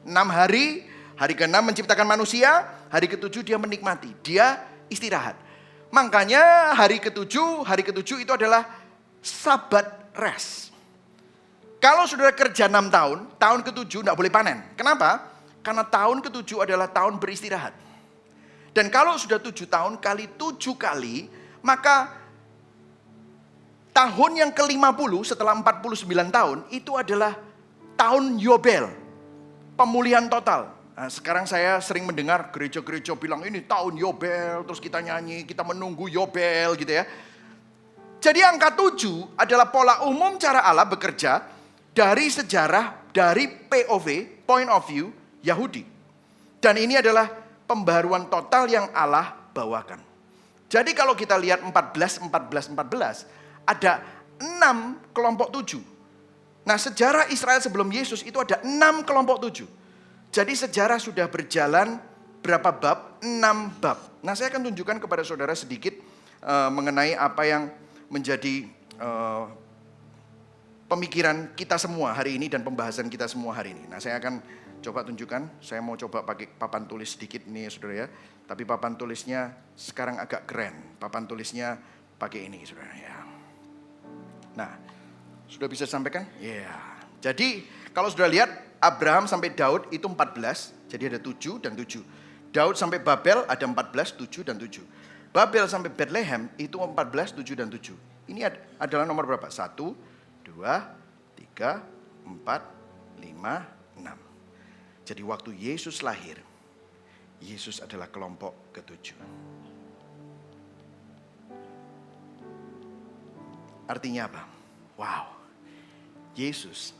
6 hari, hari ke-6 menciptakan manusia, hari ke-7 dia menikmati, dia istirahat. Makanya hari ke-7 itu adalah Sabat rest. Kalau saudara kerja 6 tahun, tahun ke-7 tidak boleh panen. Kenapa? Karena tahun ke-7 adalah tahun beristirahat. Dan kalau sudah 7 tahun kali 7 kali, maka tahun yang ke-50 setelah 49 tahun itu adalah tahun Yobel. Pemulihan total. Nah, sekarang saya sering mendengar gereja-gereja bilang ini tahun Yobel, terus kita nyanyi, kita menunggu Yobel gitu ya. Jadi angka 7 adalah pola umum cara Allah bekerja dari sejarah, dari POV, point of view Yahudi. Dan ini adalah pembaruan total yang Allah bawakan. Jadi kalau kita lihat 14, ada 6 kelompok 7. Nah, sejarah Israel sebelum Yesus itu ada 6 kelompok 7. Jadi sejarah sudah berjalan berapa bab? 6 bab. Nah, saya akan tunjukkan kepada saudara sedikit mengenai apa yang menjadi pemikiran kita semua hari ini dan pembahasan kita semua hari ini. Nah, saya akan coba tunjukkan. Saya mau coba pakai papan tulis sedikit nih saudara ya. Tapi papan tulisnya sekarang agak keren. Papan tulisnya pakai ini saudara ya. Nah, sudah bisa sampaikan? Ya. Jadi kalau sudah lihat Abraham sampai Daud itu 14. Jadi ada 7 dan 7. Daud sampai Babel ada 14, 7 dan 7. Babel sampai Bethlehem itu 14, 7 dan 7. Ini adalah nomor berapa? 1, 2, 3, 4, 5, 6. Jadi waktu Yesus lahir, Yesus adalah kelompok ke-7. Artinya apa? Wow, Yesus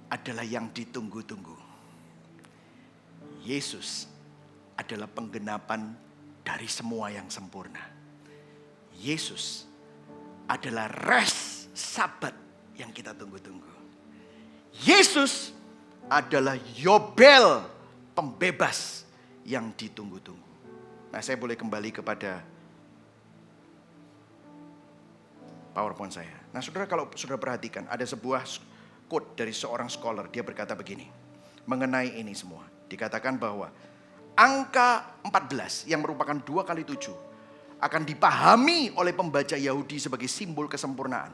adalah yang ditunggu-tunggu. Yesus adalah penggenapan dari semua yang sempurna. Yesus adalah rest Sabat yang kita tunggu-tunggu. Yesus adalah Yobel, pembebas yang ditunggu-tunggu. Nah, saya boleh kembali kepada PowerPoint saya. Nah, saudara, kalau saudara perhatikan, ada sebuah quote dari seorang scholar. Dia berkata begini, mengenai ini semua. Dikatakan bahwa angka 14 yang merupakan 2 kali 7 akan dipahami oleh pembaca Yahudi sebagai simbol kesempurnaan.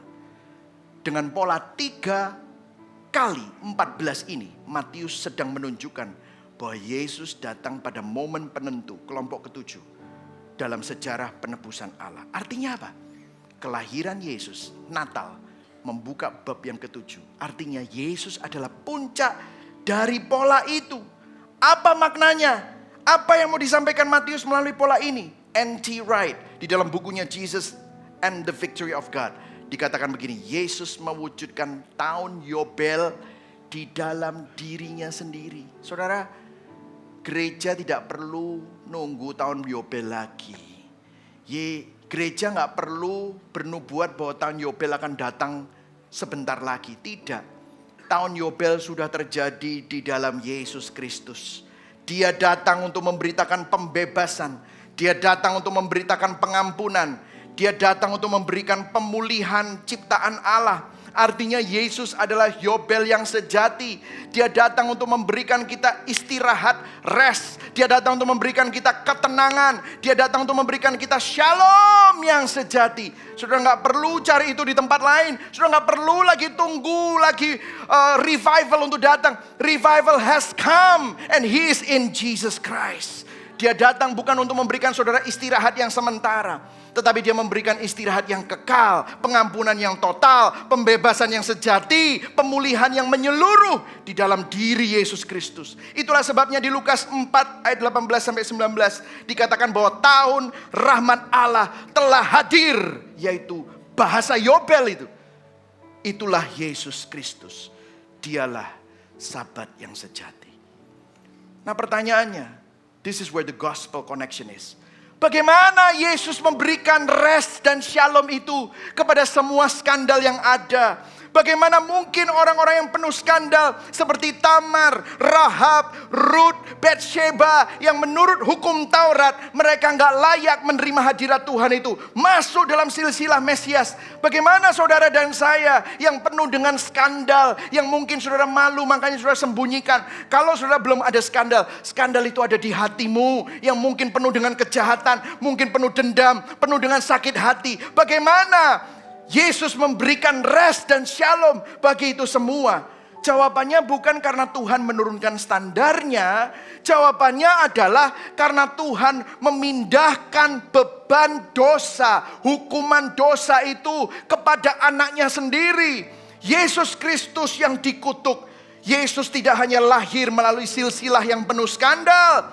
Dengan pola 3 kali 14 ini, Matius sedang menunjukkan bahwa Yesus datang pada momen penentu kelompok ke-7 dalam sejarah penebusan Allah. Artinya apa? Kelahiran Yesus, Natal, membuka bab yang ke-7. Artinya Yesus adalah puncak dari pola itu. Apa maknanya? Apa yang mau disampaikan Matius melalui pola ini? N.T. Wright di dalam bukunya Jesus and the Victory of God dikatakan begini, Yesus mewujudkan tahun Yobel di dalam dirinya sendiri. Saudara, gereja tidak perlu nunggu tahun Yobel lagi. Gereja gak perlu bernubuat bahwa tahun Yobel akan datang sebentar lagi. Tidak. Tahun Yobel sudah terjadi di dalam Yesus Kristus. Dia datang untuk memberitakan pembebasan. Dia datang untuk memberitakan pengampunan. Dia datang untuk memberikan pemulihan ciptaan Allah. Artinya Yesus adalah Yobel yang sejati. Dia datang untuk memberikan kita istirahat, rest. Dia datang untuk memberikan kita ketenangan. Dia datang untuk memberikan kita shalom yang sejati. Saudara gak perlu cari itu di tempat lain. Saudara gak perlu lagi tunggu lagi revival untuk datang. Revival has come and he is in Jesus Christ. Dia datang bukan untuk memberikan saudara istirahat yang sementara, tetapi dia memberikan istirahat yang kekal, pengampunan yang total, pembebasan yang sejati, pemulihan yang menyeluruh di dalam diri Yesus Kristus. Itulah sebabnya di Lukas 4 ayat 18-19 dikatakan bahwa tahun rahmat Allah telah hadir, yaitu bahasa Yobel itu. Itulah Yesus Kristus. Dialah Sabat yang sejati. Nah, pertanyaannya, this is where the gospel connection is. Bagaimana Yesus memberikan rest dan shalom itu kepada semua skandal yang ada? Bagaimana mungkin orang-orang yang penuh skandal seperti Tamar, Rahab, Ruth, Bathsheba yang menurut hukum Taurat mereka gak layak menerima hadirat Tuhan itu masuk dalam silsilah Mesias? Bagaimana saudara dan saya yang penuh dengan skandal yang mungkin saudara malu makanya saudara sembunyikan? Kalau saudara belum ada skandal, skandal itu ada di hatimu yang mungkin penuh dengan kejahatan, mungkin penuh dendam, penuh dengan sakit hati. Bagaimana Yesus memberikan rest dan shalom bagi itu semua? Jawabannya bukan karena Tuhan menurunkan standarnya. Jawabannya adalah karena Tuhan memindahkan beban dosa, hukuman dosa itu kepada anaknya sendiri. Yesus Kristus yang dikutuk. Yesus tidak hanya lahir melalui silsilah yang penuh skandal,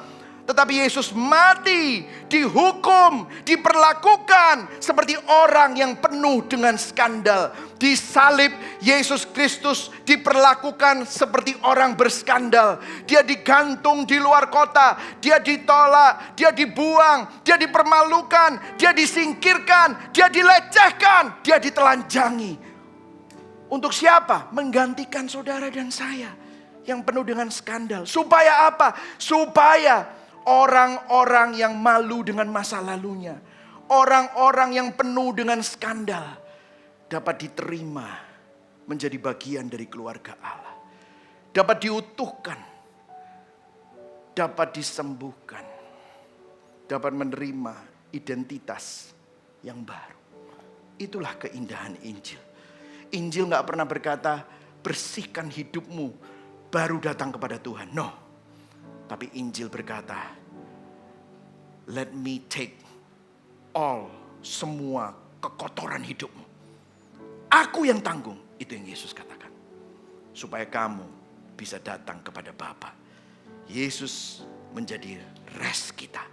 Tetapi Yesus mati, dihukum, diperlakukan seperti orang yang penuh dengan skandal. Disalib, Yesus Kristus diperlakukan seperti orang berskandal. Dia digantung di luar kota, dia ditolak, dia dibuang, dia dipermalukan, dia disingkirkan, dia dilecehkan, dia ditelanjangi. Untuk siapa? Menggantikan saudara dan saya yang penuh dengan skandal. Supaya apa? Supaya orang-orang yang malu dengan masa lalunya, orang-orang yang penuh dengan skandal, dapat diterima menjadi bagian dari keluarga Allah. Dapat diutuhkan, dapat disembuhkan, dapat menerima identitas yang baru. Itulah keindahan Injil. Injil gak pernah berkata, bersihkan hidupmu, baru datang kepada Tuhan. No. Tapi Injil berkata, let me take all, semua kekotoran hidupmu. Aku yang tanggung, itu yang Yesus katakan. Supaya kamu bisa datang kepada Bapa. Yesus menjadi rest kita.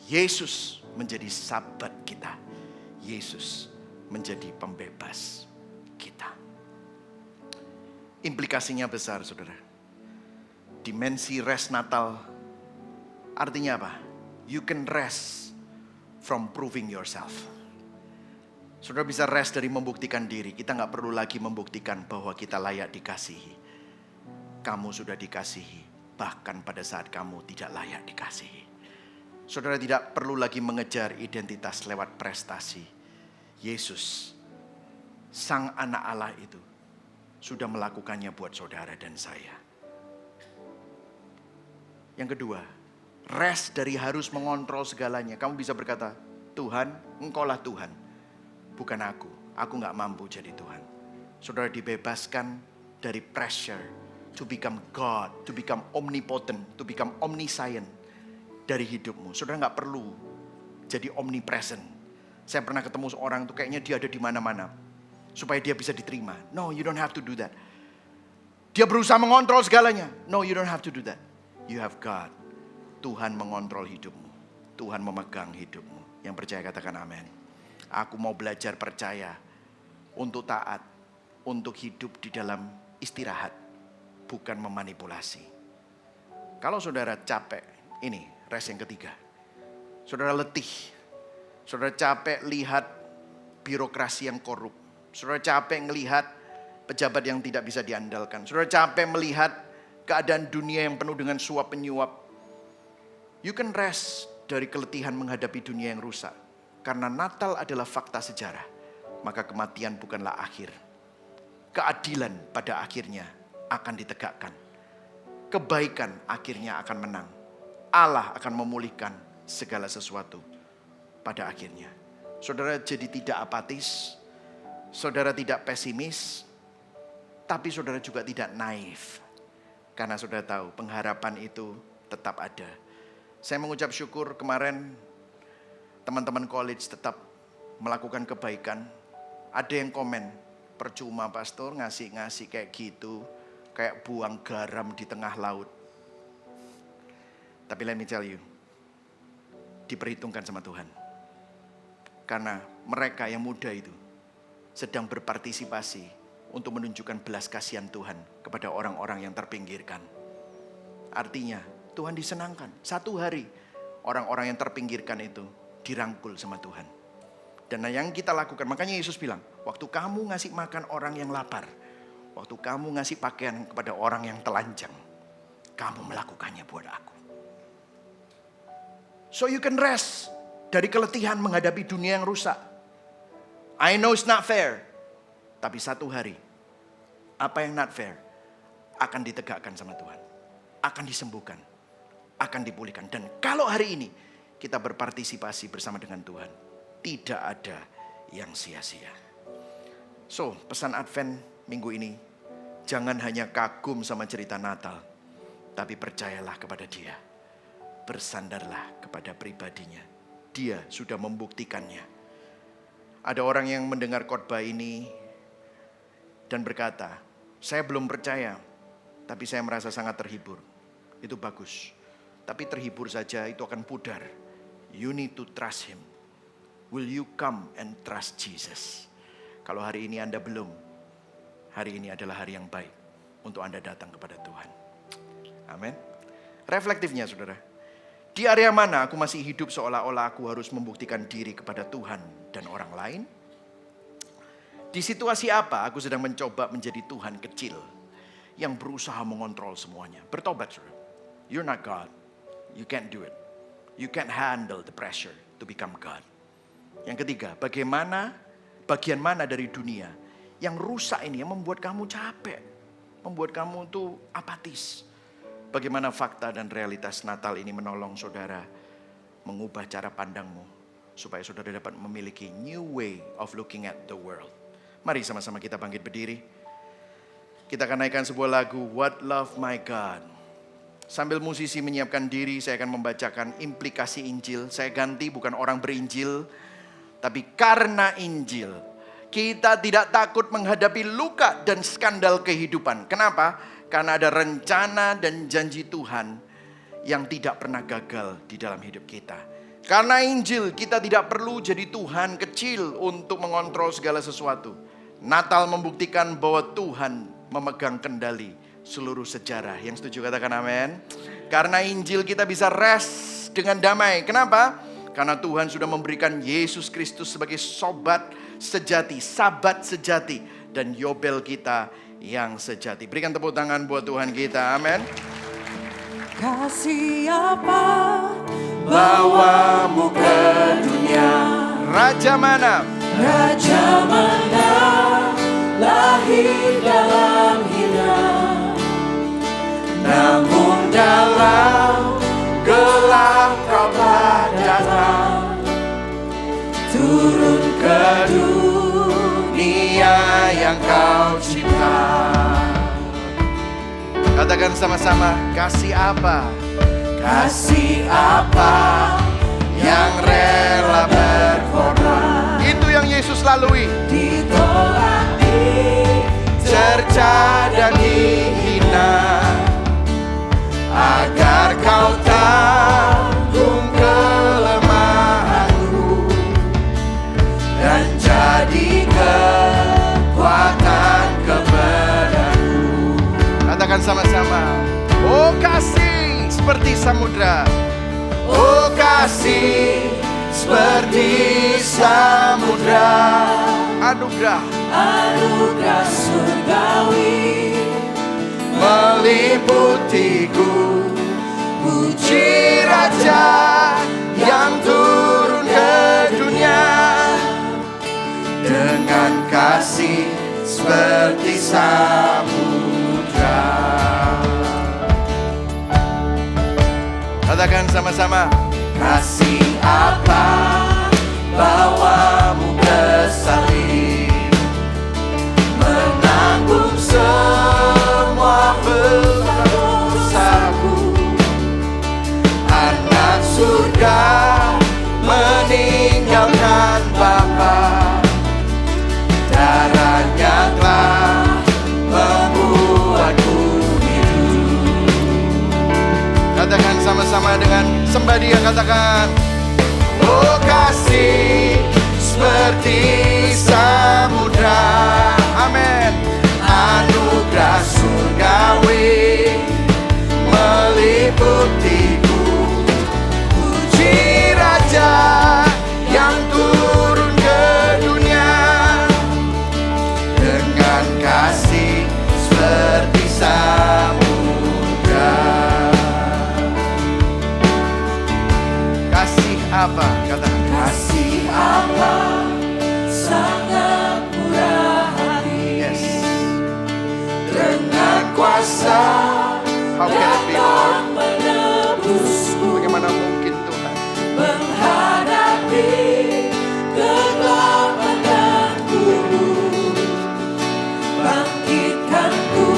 Yesus menjadi sahabat kita. Yesus menjadi pembebas kita. Implikasinya besar, saudara. Dimensi rest Natal artinya apa? You can rest from proving yourself. Saudara bisa rest dari membuktikan diri. Kita gak perlu lagi membuktikan bahwa kita layak dikasihi. Kamu sudah dikasihi, bahkan pada saat kamu tidak layak dikasihi. Saudara tidak perlu lagi mengejar identitas lewat prestasi. Yesus, Sang Anak Allah itu, sudah melakukannya buat saudara dan saya. Yang kedua, rest dari harus mengontrol segalanya. Kamu bisa berkata, Tuhan, Engkaulah Tuhan, bukan aku. Aku gak mampu jadi Tuhan. Saudara dibebaskan dari pressure to become God, to become omnipotent, to become omniscient dari hidupmu. Saudara gak perlu jadi omnipresent. Saya pernah ketemu seorang tuh kayaknya dia ada di mana-mana supaya dia bisa diterima. No, you don't have to do that. Dia berusaha mengontrol segalanya. No, you don't have to do that. You have God. Tuhan mengontrol hidupmu. Tuhan memegang hidupmu. Yang percaya katakan amin. Aku mau belajar percaya untuk taat, untuk hidup di dalam istirahat, bukan memanipulasi. Kalau saudara capek, ini rest yang ketiga. Saudara letih, saudara capek lihat birokrasi yang korup. Saudara capek melihat pejabat yang tidak bisa diandalkan. Saudara capek melihat keadaan dunia yang penuh dengan suap penyuap. You can rest dari keletihan menghadapi dunia yang rusak. Karena Natal adalah fakta sejarah. Maka kematian bukanlah akhir. Keadilan pada akhirnya akan ditegakkan. Kebaikan akhirnya akan menang. Allah akan memulihkan segala sesuatu pada akhirnya. Saudara jadi tidak apatis. Saudara tidak pesimis. Tapi saudara juga tidak naif. Karena saudara tahu pengharapan itu tetap ada. Saya mengucap syukur kemarin teman-teman college tetap melakukan kebaikan. Ada yang komen, percuma pastor ngasih-ngasih kayak gitu. Kayak buang garam di tengah laut. Tapi let me tell you, diperhitungkan sama Tuhan. Karena mereka yang muda itu sedang berpartisipasi untuk menunjukkan belas kasihan Tuhan kepada orang-orang yang terpinggirkan. Artinya Tuhan disenangkan. Satu hari orang-orang yang terpinggirkan itu dirangkul sama Tuhan. Dan yang kita lakukan, makanya Yesus bilang, waktu kamu ngasih makan orang yang lapar, waktu kamu ngasih pakaian kepada orang yang telanjang, kamu melakukannya buat aku. So you can rest dari keletihan menghadapi dunia yang rusak. I know it's not fair. Tapi satu hari, apa yang not fair akan ditegakkan sama Tuhan. Akan disembuhkan, akan dipulihkan. Dan kalau hari ini kita berpartisipasi bersama dengan Tuhan, tidak ada yang sia-sia. So, pesan Advent minggu ini, jangan hanya kagum sama cerita Natal, tapi percayalah kepada Dia. Bersandarlah kepada pribadinya. Dia sudah membuktikannya. Ada orang yang mendengar khotbah ini dan berkata, saya belum percaya, tapi saya merasa sangat terhibur. Itu bagus. tapi terhibur saja, itu akan pudar. You need to trust Him. Will you come and trust Jesus? Kalau hari ini Anda belum, hari ini adalah hari yang baik untuk Anda datang kepada Tuhan. Amin. Reflektifnya saudara, di area mana aku masih hidup seolah-olah aku harus membuktikan diri kepada Tuhan dan orang lain? Di situasi apa aku sedang mencoba menjadi Tuhan kecil yang berusaha mengontrol semuanya? Bertobat saudara. You're not God. You can't do it. You can't handle the pressure to become God. Yang ketiga, bagian mana dari dunia yang rusak ini, yang membuat kamu capek, membuat kamu tuh apatis. Bagaimana fakta dan realitas Natal ini menolong saudara mengubah cara pandangmu supaya saudara dapat memiliki new way of looking at the world. Mari sama-sama kita bangkit berdiri. Kita akan naikkan sebuah lagu, What Love My God. Sambil musisi menyiapkan diri, saya akan membacakan implikasi Injil. Saya ganti bukan orang berinjil, tapi karena Injil. Kita tidak takut menghadapi luka dan skandal kehidupan. Kenapa? Karena ada rencana dan janji Tuhan yang tidak pernah gagal di dalam hidup kita. Karena Injil, kita tidak perlu jadi Tuhan kecil untuk mengontrol segala sesuatu. Natal membuktikan bahwa Tuhan memegang kendali seluruh sejarah. Yang setuju katakan amin. Karena Injil kita bisa rest dengan damai. Kenapa? Karena Tuhan sudah memberikan Yesus Kristus sebagai sobat sejati, sahabat sejati, dan Yobel kita yang sejati. Berikan tepuk tangan buat Tuhan kita. Amin. Kasih apa bawamu ke dunia? Raja mana? Raja mana lahir dalam hina? Namun dalam gelap kau telah datang, turun ke dunia yang kau cipta. Katakan sama-sama, kasih apa? Kasih apa yang rela berkorban? Itu yang Yesus lalui. Ditolak, dicerca dan dihina, agar kau tanggung kelemahanku dan jadi kekuatan kepadaku. Katakan sama-sama, oh kasih seperti samudra. Oh kasih seperti samudra, Anugerah surgawi meliputiku. Puji Raja yang turun ke dunia dengan kasih seperti samudra. Katakan sama-sama, Kasih apa bawamu ke salib, menanggung semua beban dosaku. Anak surga meninggalkan Bapa, darahnya telah membuatku hidup. katakan sama-sama dengan sembah Dia, katakan, Oh kasih seperti samudra, amin. anugerah surgawi meliputiku. Puji Raja yang turun ke dunia dengan kasih seperti samudra. Kasih apa? Katakan, Kasih apa sangat murah hati, yes. dengan kuasa How can it be, Lord? menebusku, Bagaimana mungkin Tuhan? menghadapi kegelapan dan kubur. Bangkitkanku,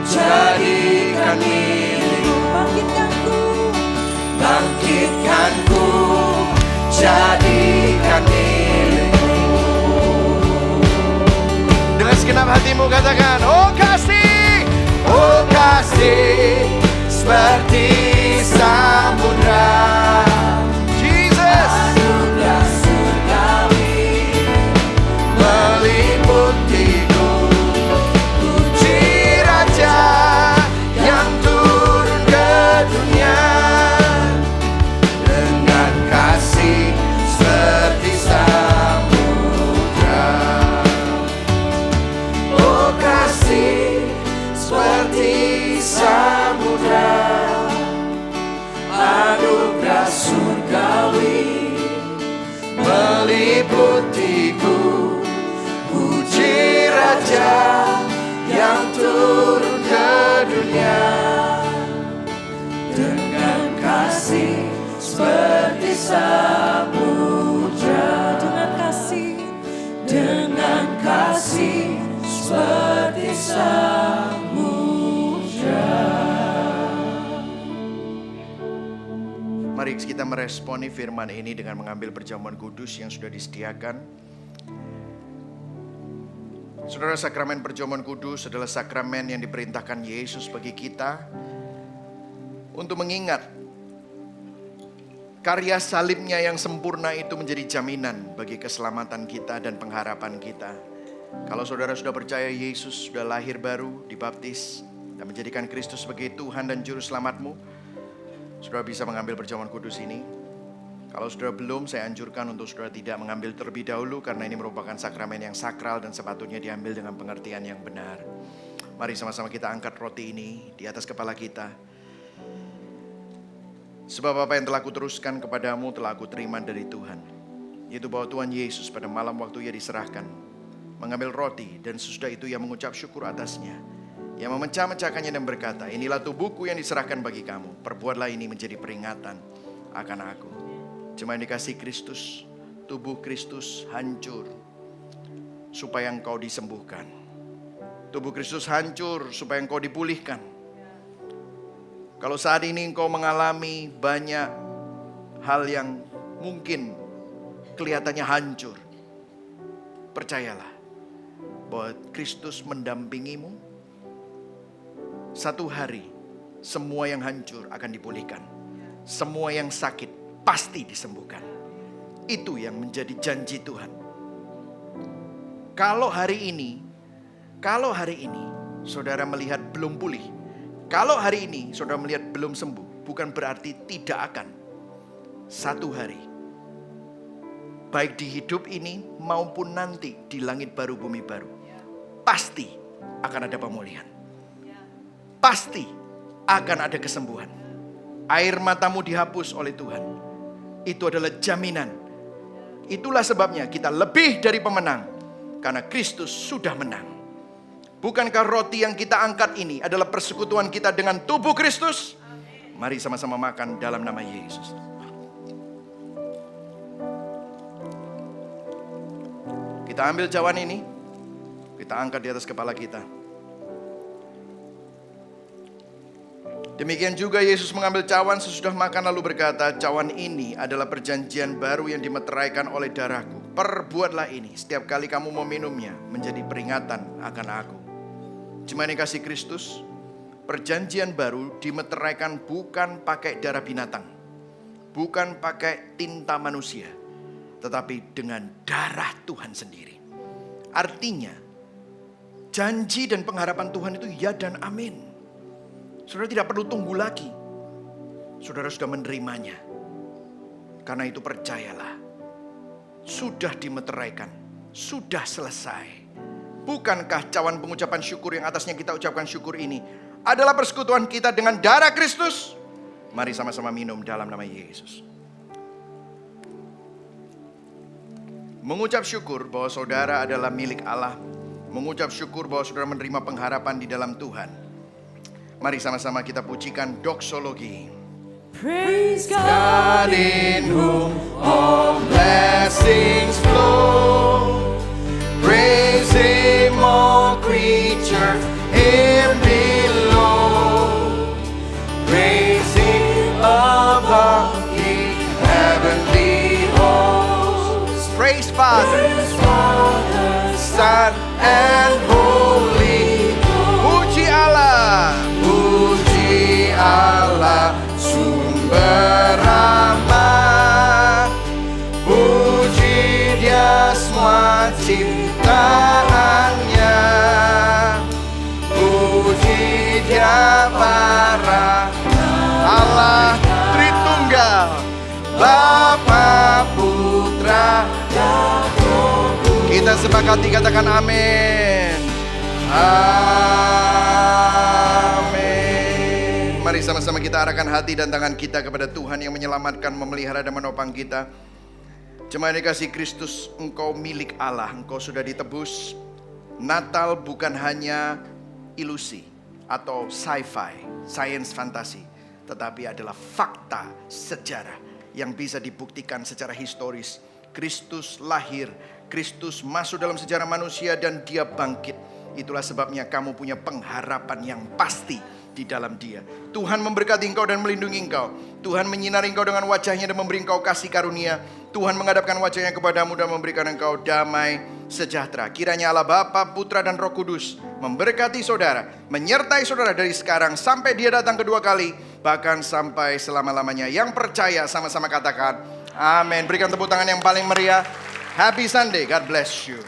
jadikan milikku. Bangkitkanku, jadikan milikku. Dengan segenap hatimu katakan, oh kasih Oh kasih seperti meresponi firman ini dengan mengambil perjamuan kudus yang sudah disediakan. Saudara, sakramen perjamuan kudus adalah sakramen yang diperintahkan Yesus bagi kita untuk mengingat karya salibnya yang sempurna itu menjadi jaminan bagi keselamatan kita dan pengharapan kita. Kalau saudara sudah percaya Yesus sudah lahir baru, dibaptis, dan menjadikan Kristus sebagai Tuhan dan Juru Selamatmu, saudara bisa mengambil perjamuan kudus ini. Kalau saudara belum, saya anjurkan untuk saudara tidak mengambil terlebih dahulu, karena ini merupakan sakramen yang sakral dan sepatutnya diambil dengan pengertian yang benar. Mari sama-sama kita angkat roti ini di atas kepala kita. Sebab apa yang telah kuteruskan kepadamu telah aku terima dari Tuhan, yaitu bahwa Tuhan Yesus pada malam waktu ia diserahkan, mengambil roti dan sesudah itu ia mengucap syukur atasnya. Ia memecah-mecahkannya dan berkata, inilah tubuhku yang diserahkan bagi kamu. Perbuatlah ini menjadi peringatan akan aku. Jemaat yang dikasihi Kristus, tubuh Kristus hancur supaya engkau disembuhkan. Tubuh Kristus hancur supaya engkau dipulihkan. Kalau saat ini engkau mengalami banyak hal yang mungkin kelihatannya hancur, percayalah bahwa Kristus mendampingimu. Satu hari semua yang hancur akan dipulihkan. Semua yang sakit pasti disembuhkan. Itu yang menjadi janji Tuhan. Kalau hari ini saudara melihat belum pulih, kalau hari ini saudara melihat belum sembuh, bukan berarti tidak akan. Satu hari, baik di hidup ini maupun nanti di langit baru bumi baru, pasti akan ada pemulihan. Pasti akan ada kesembuhan. Air matamu dihapus oleh Tuhan. Itu adalah jaminan. Itulah sebabnya kita lebih dari pemenang, karena Kristus sudah menang. Bukankah roti yang kita angkat ini adalah persekutuan kita dengan tubuh Kristus? Mari sama-sama makan dalam nama Yesus. Kita ambil cawan ini, kita angkat di atas kepala kita. Demikian juga Yesus mengambil cawan sesudah makan lalu berkata, cawan ini adalah perjanjian baru yang dimeteraikan oleh darahku. Perbuatlah ini setiap kali kamu meminumnya menjadi peringatan akan aku. Jemaat yang kasih Kristus, perjanjian baru dimeteraikan bukan pakai darah binatang, bukan pakai tinta manusia, tetapi dengan darah Tuhan sendiri. Artinya, janji dan pengharapan Tuhan itu ya dan amin. Saudara tidak perlu tunggu lagi. Saudara sudah menerimanya. Karena itu percayalah. Sudah dimeteraikan. Sudah selesai. Bukankah cawan pengucapan syukur yang atasnya kita ucapkan syukur ini adalah persekutuan kita dengan darah Kristus? Mari sama-sama minum dalam nama Yesus. Mengucap syukur bahwa saudara adalah milik Allah. Mengucap syukur bahwa saudara menerima pengharapan di dalam Tuhan. Mari sama-sama kita pujikan doksologi. Praise God in whom all blessings flow. Praise Him all creatures Him below. Praise Him above the heavenly hosts. Praise Father, Son and Holy. Puji Allah. Puji Allah sumber rahmat. Puji Dia semua ciptaannya. Puji Dia para Allah Tritunggal, Bapa, Putra, dan Roh Kudus. Kita sepakati katakan amin. Amin. Mari sama-sama kita arahkan hati dan tangan kita kepada Tuhan yang menyelamatkan, memelihara dan menopang kita. Jemaat yang dikasihi Kristus, engkau milik Allah, engkau sudah ditebus. Natal bukan hanya ilusi atau sci-fi, science fantasi, tetapi adalah fakta sejarah yang bisa dibuktikan secara historis. Kristus lahir, Kristus masuk dalam sejarah manusia dan Dia bangkit. Itulah sebabnya kamu punya pengharapan yang pasti di dalam Dia. Tuhan memberkati engkau dan melindungi engkau. Tuhan menyinari engkau dengan wajahnya dan memberi engkau kasih karunia. Tuhan menghadapkan wajahnya kepadamu dan memberikan engkau damai sejahtera. Kiranya Allah Bapa, Putra dan Roh Kudus memberkati saudara, menyertai saudara dari sekarang sampai Dia datang kedua kali, bahkan sampai selama-lamanya. Yang percaya sama-sama katakan amin. Berikan tepuk tangan yang paling meriah. Happy Sunday, God bless you.